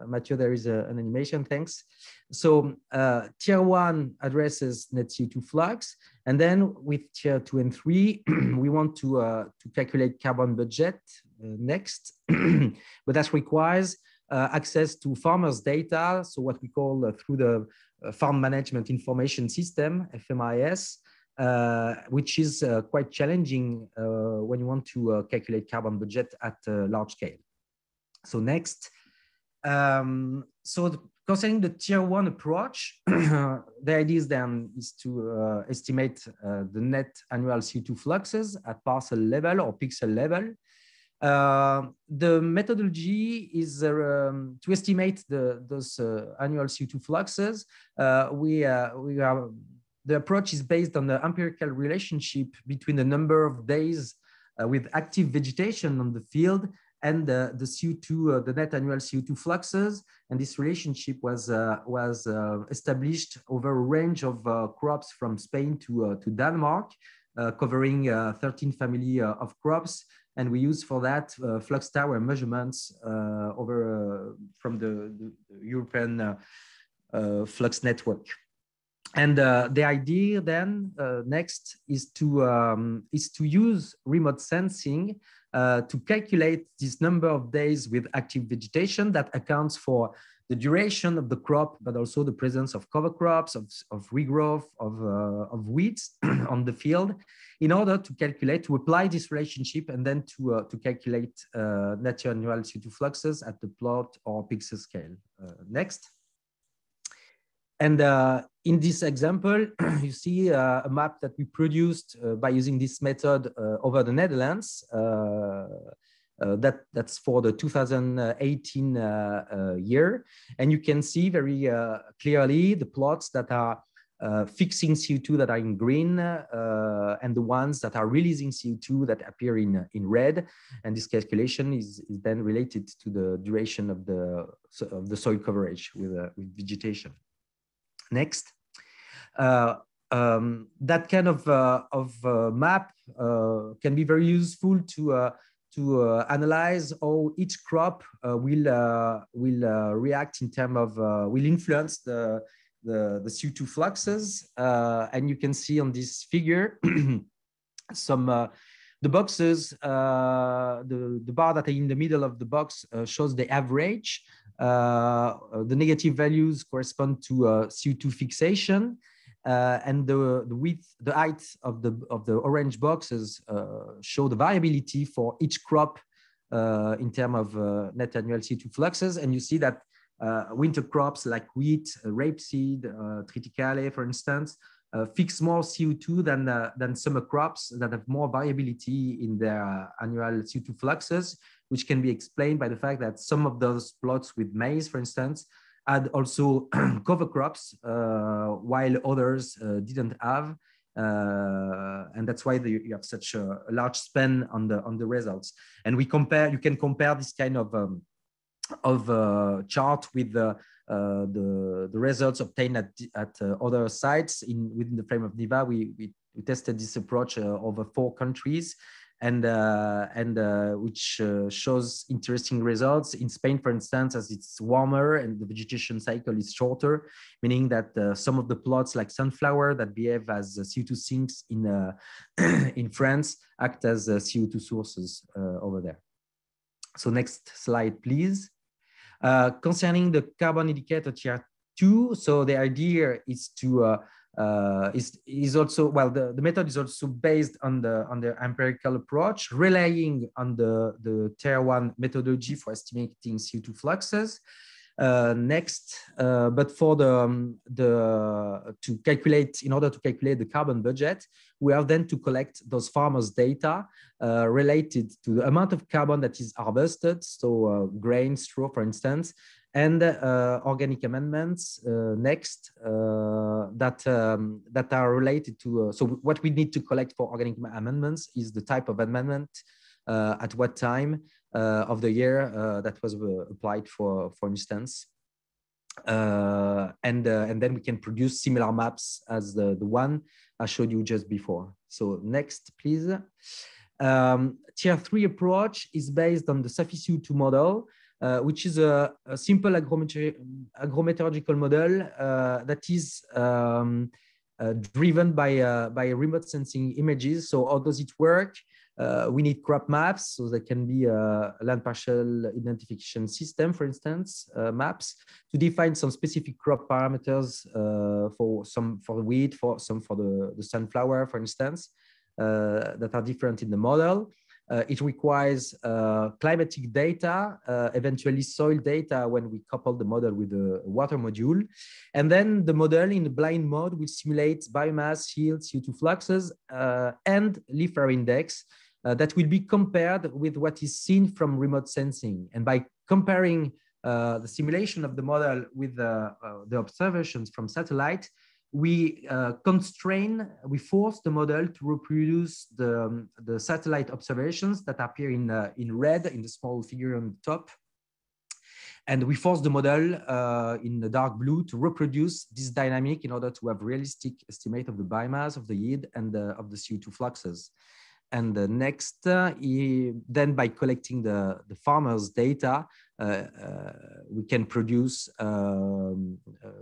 Mathieu, there is an animation, thanks. So tier 1 addresses net CO2 flux. And then with tier 2 and 3, we want to calculate carbon budget next. But that requires access to farmers' data, so what we call through the Farm Management Information System, FMIS, which is quite challenging when you want to calculate carbon budget at a large scale. So next, concerning the tier 1 approach, the idea then is to estimate the net annual CO2 fluxes at parcel level or pixel level. The methodology is to estimate those annual CO2 fluxes. The approach is based on the empirical relationship between the number of days with active vegetation on the field and the CO2, the net annual CO2 fluxes. And this relationship was established over a range of crops from Spain to Denmark, covering 13 family of crops. And we use for that flux tower measurements from the European flux network. And the idea then next is to use remote sensing to calculate this number of days with active vegetation that accounts for the duration of the crop, but also the presence of cover crops, of regrowth, of weeds on the field, in order to apply this relationship and then to calculate net annual CO2 fluxes at the plot or pixel scale. Next. And in this example, you see a map that we produced by using this method over the Netherlands. That's for the 2018 year. And you can see very clearly the plots that are fixing CO2 that are in green and the ones that are releasing CO2 that appear in red. And this calculation is then related to the duration of the soil coverage with vegetation. Next. That kind of map can be very useful to analyze how each crop will react in terms of, will influence the CO2 fluxes. And you can see on this figure the boxes, the bar that are in the middle of the box shows the average. The negative values correspond to CO2 fixation. And the width, the height of the orange boxes show the variability for each crop in terms of net annual CO2 fluxes. And you see that winter crops like wheat, rapeseed, triticale, for instance, fix more CO2 than summer crops that have more variability in their annual CO2 fluxes, which can be explained by the fact that some of those plots with maize, for instance, had also cover crops, while others didn't have. And that's why you have such a large span on the results. And you can compare this kind of chart with the results obtained at other sites within the frame of NIVA. We tested this approach over 4 countries. And which shows interesting results. In Spain, for instance, as it's warmer and the vegetation cycle is shorter, meaning that some of the plots like sunflower that behave as CO2 sinks in France act as CO2 sources over there. So next slide, please. Concerning the carbon indicator tier 2, so the idea is to is also, well, the method is also based on the empirical approach, relying on the tier 1 methodology for estimating CO2 fluxes. Next, but for in order to calculate the carbon budget, we have then to collect those farmers' data related to the amount of carbon that is harvested, so grain, straw, for instance, and organic amendments next that are related to, so what we need to collect for organic amendments is the type of amendment, at what time of the year that was applied for instance. And then we can produce similar maps as the one I showed you just before. So next, please. Tier 3 approach is based on the SAFI-CO2 model, which is a simple agrometeorological model that is driven by remote sensing images. So how does it work? We need crop maps, so there can be a land partial identification system, for instance, maps to define some specific crop parameters for the wheat, for the sunflower, for instance, that are different in the model. It requires climatic data, eventually soil data when we couple the model with the water module. And then the model in the blind mode will simulate biomass, yield, CO2 fluxes, and leaf area index that will be compared with what is seen from remote sensing. And by comparing the simulation of the model with the observations from satellite, we force the model to reproduce the satellite observations that appear in red in the small figure on the top. And we force the model in the dark blue to reproduce this dynamic in order to have realistic estimate of the biomass, of the yield, and of the CO2 fluxes. And the next, then by collecting the farmers' data, we can produce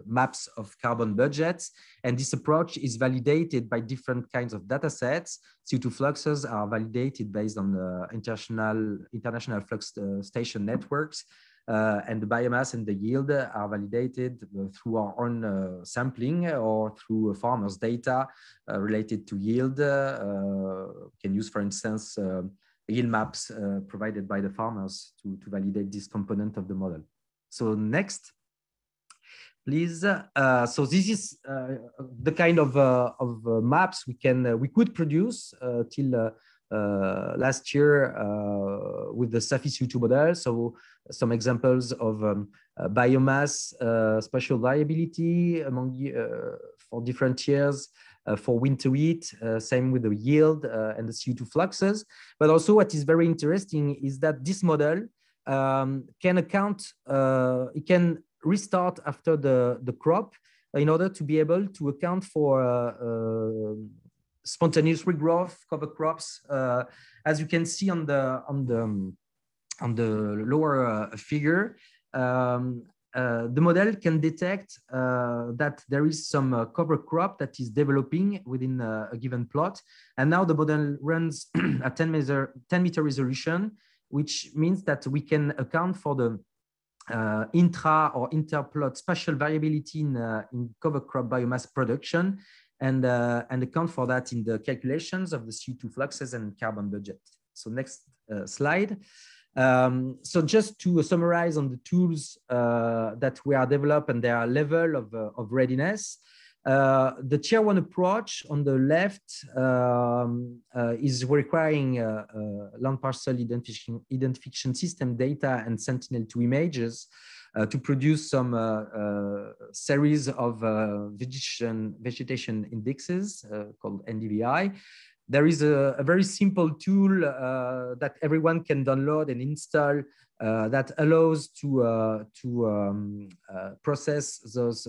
maps of carbon budgets. And this approach is validated by different kinds of data sets. CO2 fluxes are validated based on the international flux station networks. And the biomass and the yield are validated through our own sampling or through farmers' data related to yield. We can use, for instance, yield maps provided by the farmers to validate this component of the model. So next, please. So this is the kind of maps we could produce till last year with the SAFI CO2 model. So some examples of biomass, spatial variability among for different years, for winter wheat, same with the yield and the CO2 fluxes. But also what is very interesting is that this model can account, it can restart after the crop in order to be able to account for spontaneous regrowth, cover crops. As you can see on the lower figure, the model can detect that there is some cover crop that is developing within a given plot. And now the model runs at 10 meter resolution, which means that we can account for the intra or interplot spatial variability in cover crop biomass production and account for that in the calculations of the CO2 fluxes and carbon budget. So next slide. So just to summarize on the tools that we are developed and their level of readiness, the tier 1 approach on the left is requiring land parcel identification system data and Sentinel-2 images to produce some series of vegetation indexes called NDVI. There is a very simple tool that everyone can download and install that allows to process those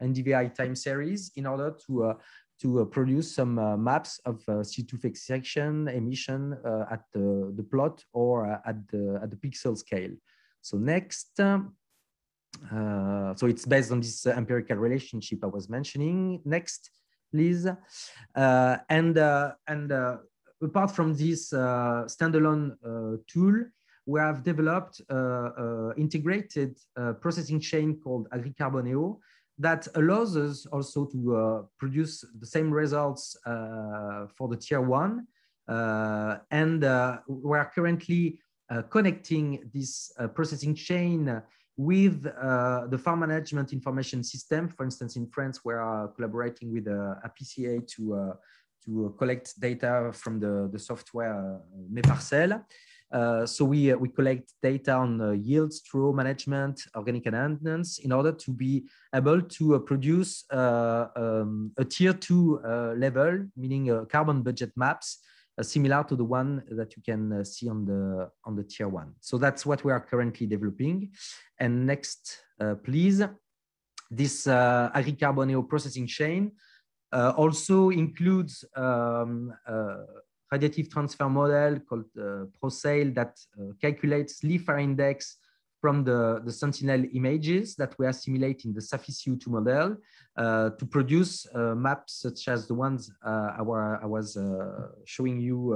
NDVI time series in order to produce some maps of CO2 fixation emission at the plot or at the pixel scale. So next, so it's based on this empirical relationship I was mentioning. Next, please. And apart from this standalone tool, we have developed integrated processing chain called Carbone that allows us also to produce the same results for the tier 1. And we are currently connecting this processing chain with the farm management information system. For instance, in France, we are collaborating with APCA to collect data from the software Mes Parcelles. So we collect data on yield, straw management, organic enhancements in order to be able to produce a tier 2 level, meaning carbon budget maps, similar to the one that you can see on the tier 1. So that's what we are currently developing. And next, please. This Carbone processing chain also includes radiative transfer model called ProSail that calculates leaf area index from the Sentinel images that we assimilate in the SAFI-CO2 model to produce maps such as the ones I was showing you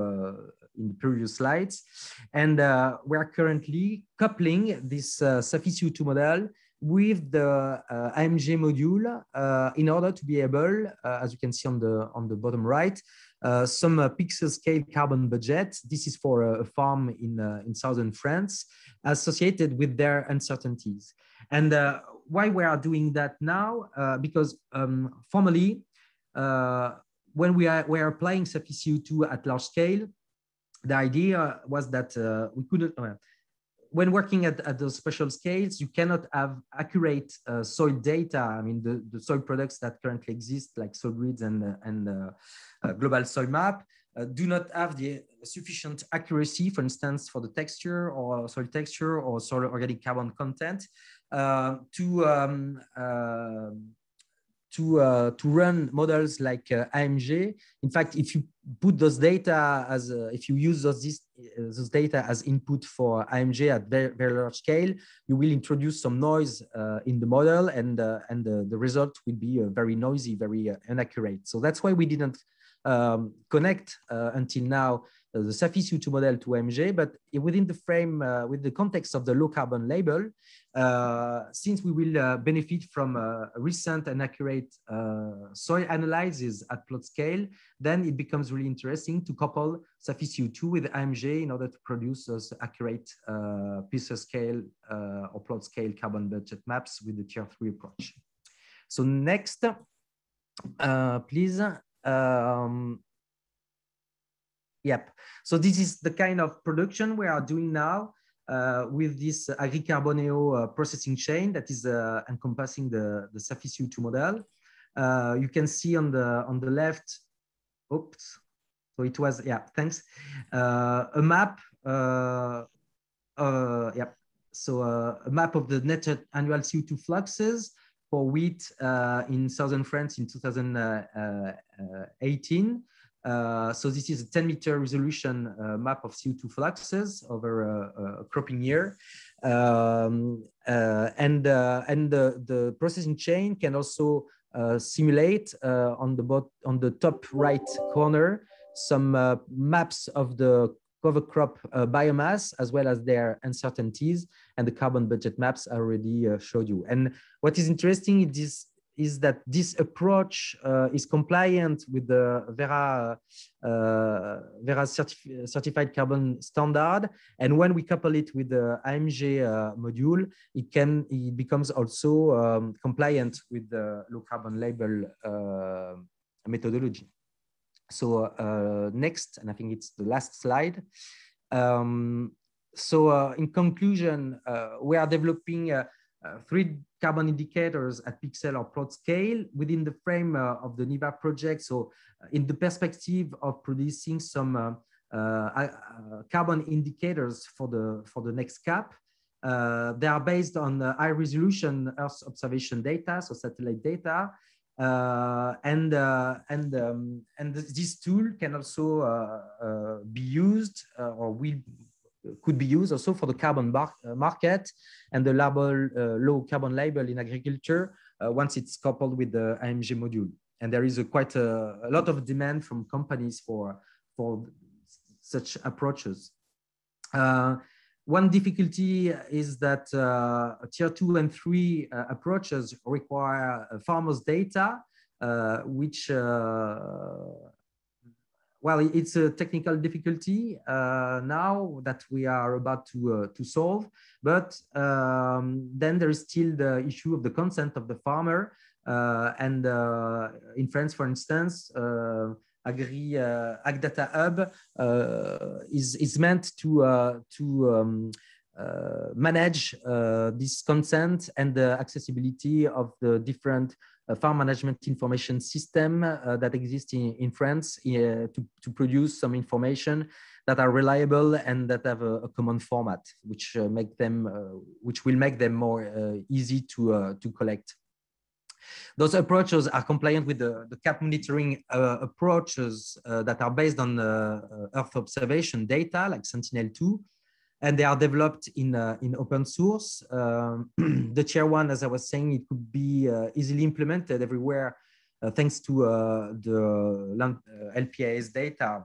in the previous slides. And we are currently coupling this SAFI-CO2 model with the AMG module in order to be able, as you can see on the bottom right, some pixel scale carbon budget. This is for a farm in southern France, associated with their uncertainties. And why we are doing that now? Because formally, when we are applying SAFI-CO2 at large scale, the idea was that we couldn't, when working at those special scales, you cannot have accurate soil data. I mean, the soil products that currently exist, like soil grids and global soil map, do not have the sufficient accuracy, for instance, for the texture or soil texture or soil organic carbon content to run models like AMG. In fact, if you put those data as, if you use those data as input for AMG at very large scale, you will introduce some noise in the model, and the result will be very noisy, very inaccurate. So that's why we didn't connect until now the SAFI-CO2 model to AMG, but within the frame, with the context of the low carbon label, since we will benefit from recent and accurate soil analysis at plot scale, then it becomes really interesting to couple SAFI-CO2 with AMG in order to produce those accurate pixel scale or plot scale carbon budget maps with the tier 3 approach. So next, please. Yep. So this is the kind of production we are doing now with this Agri-Carboneo processing chain that is encompassing the SAFI-CO2 model. You can see on the left. Oops. So it was, yeah. Thanks. A map. Yep. So a map of the net annual CO2 fluxes for wheat in southern France in 2018. So this is a 10-meter resolution map of CO2 fluxes over a cropping year. And the processing chain can also simulate on the top right corner some maps of the cover crop biomass, as well as their uncertainties, and the carbon budget maps I already showed you. And what is interesting is that this approach is compliant with the Verra certified carbon standard. And when we couple it with the AMG module, it becomes also compliant with the low carbon label methodology. So next, and I think it's the last slide. So in conclusion, we are developing 3 carbon indicators at pixel or plot scale within the frame of the NIVA project. So in the perspective of producing some carbon indicators for the next CAP, they are based on high resolution Earth observation data, so satellite data. And this tool can also be used or could be used also for the carbon market and the low carbon label in agriculture once it's coupled with the AMG module. And there is quite a lot of demand from companies for such approaches. One difficulty is that tier 2 and 3 approaches require farmers' data, which well, it's a technical difficulty now that we are about to solve, but then there is still the issue of the consent of the farmer. And in France, for instance, AgData Hub is meant to manage this consent and the accessibility of the different farm management information system that exists in France to produce some information that are reliable and that have a common format, which will make them more easy to collect. Those approaches are compliant with the CAP monitoring approaches that are based on Earth observation data, like Sentinel-2. and they are developed in open source. The tier 1, as I was saying, it could be easily implemented everywhere thanks to the LPAS data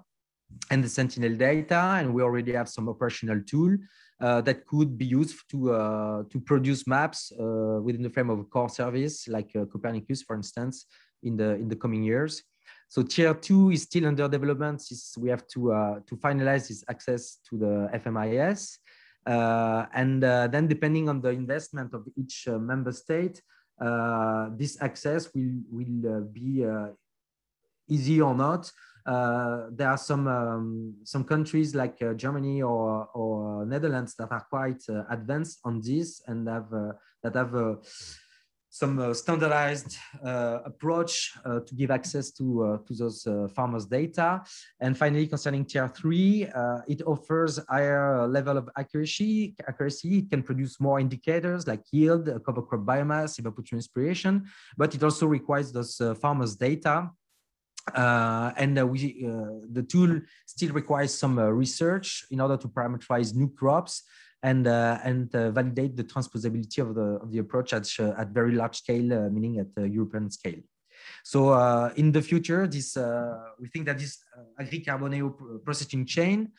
and the Sentinel data, and we already have some operational tool that could be used to produce maps within the frame of a core service like Copernicus, for instance, in the coming years. So tier 2 is still under development. We have to finalize this access to the FMIS, and then depending on the investment of each member state, this access will be easy or not. There are some countries like Germany or Netherlands that are quite advanced on this and that have some standardized approach to give access to those farmers' data. And finally, concerning tier 3, it offers higher level of accuracy. It can produce more indicators like yield, cover crop biomass, evapotranspiration, but it also requires those farmers' data. The tool still requires some research in order to parameterize new crops and validate the transposability of the approach at very large scale, meaning at the European scale. So in the future, we think that this agri-Carboneo processing chain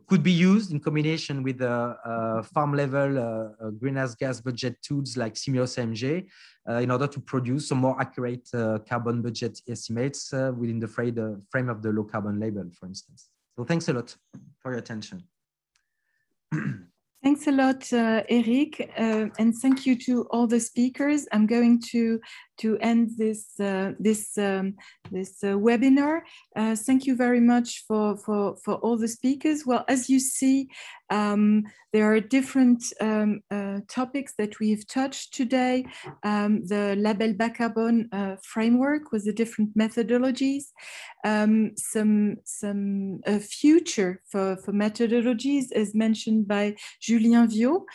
could be used in combination with farm level greenhouse gas budget tools like Simios MJ in order to produce some more accurate carbon budget estimates within the frame of the low carbon label, for instance. So thanks a lot for your attention. Thanks a lot, Eric, and thank you to all the speakers. I'm going to end this webinar. Thank you very much for all the speakers. Well, as you see, there are different topics that we've touched today. The Label Bas Carbone framework with the different methodologies, some future for methodologies as mentioned by Julien Viau.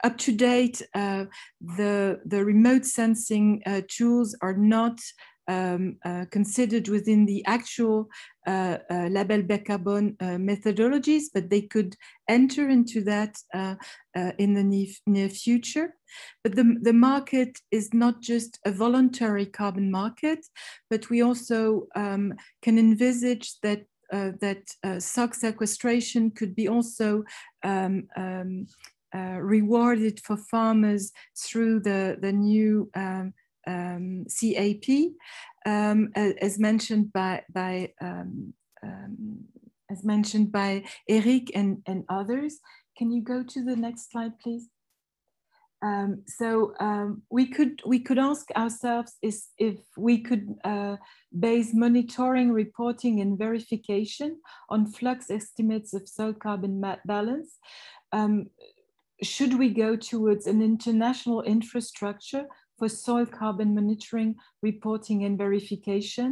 Up to date, the remote sensing tools are not considered within the actual Label Bas Carbone methodologies, but they could enter into that in the near future. But the market is not just a voluntary carbon market, but we also can envisage that SOC sequestration could be also rewarded for farmers through the new CAP, as mentioned by Eric and others. Can you go to the next slide, please? We could ask ourselves if we could base monitoring, reporting, and verification on flux estimates of soil carbon balance. Should we go towards an international infrastructure for soil carbon monitoring, reporting, and verification?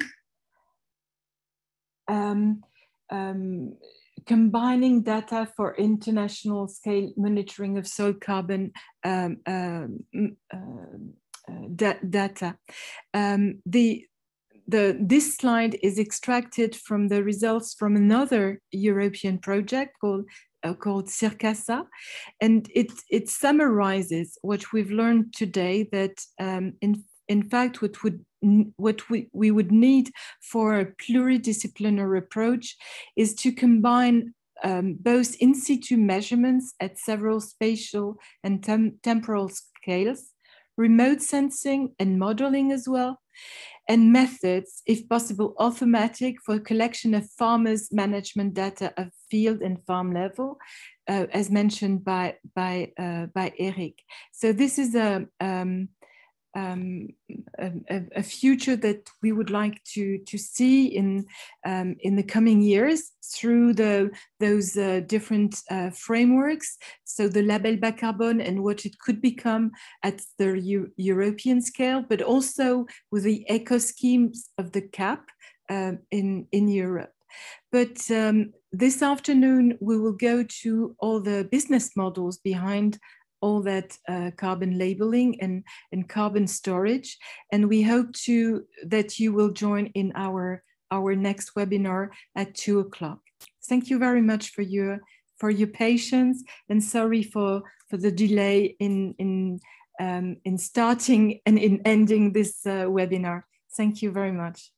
Combining data for international scale monitoring of soil carbon data. This slide is extracted from the results from another European project called Circasa, and it summarizes what we've learned today, that in fact what we would need for a pluridisciplinary approach is to combine both in situ measurements at several spatial and temporal scales, remote sensing and modeling as well, and methods, if possible, automatic for collection of farmers' management data of field and farm level, as mentioned by Eric. So this is a future that we would like to see in the coming years through those different frameworks. So the Label Bas Carbone and what it could become at the European scale, but also with the eco schemes of the CAP in Europe. But this afternoon, we will go to all the business models behind all that carbon labeling and carbon storage. And we hope that you will join in our our next webinar at 2 o'clock. Thank you very much for your patience, and sorry for the delay in starting and in ending this webinar. Thank you very much.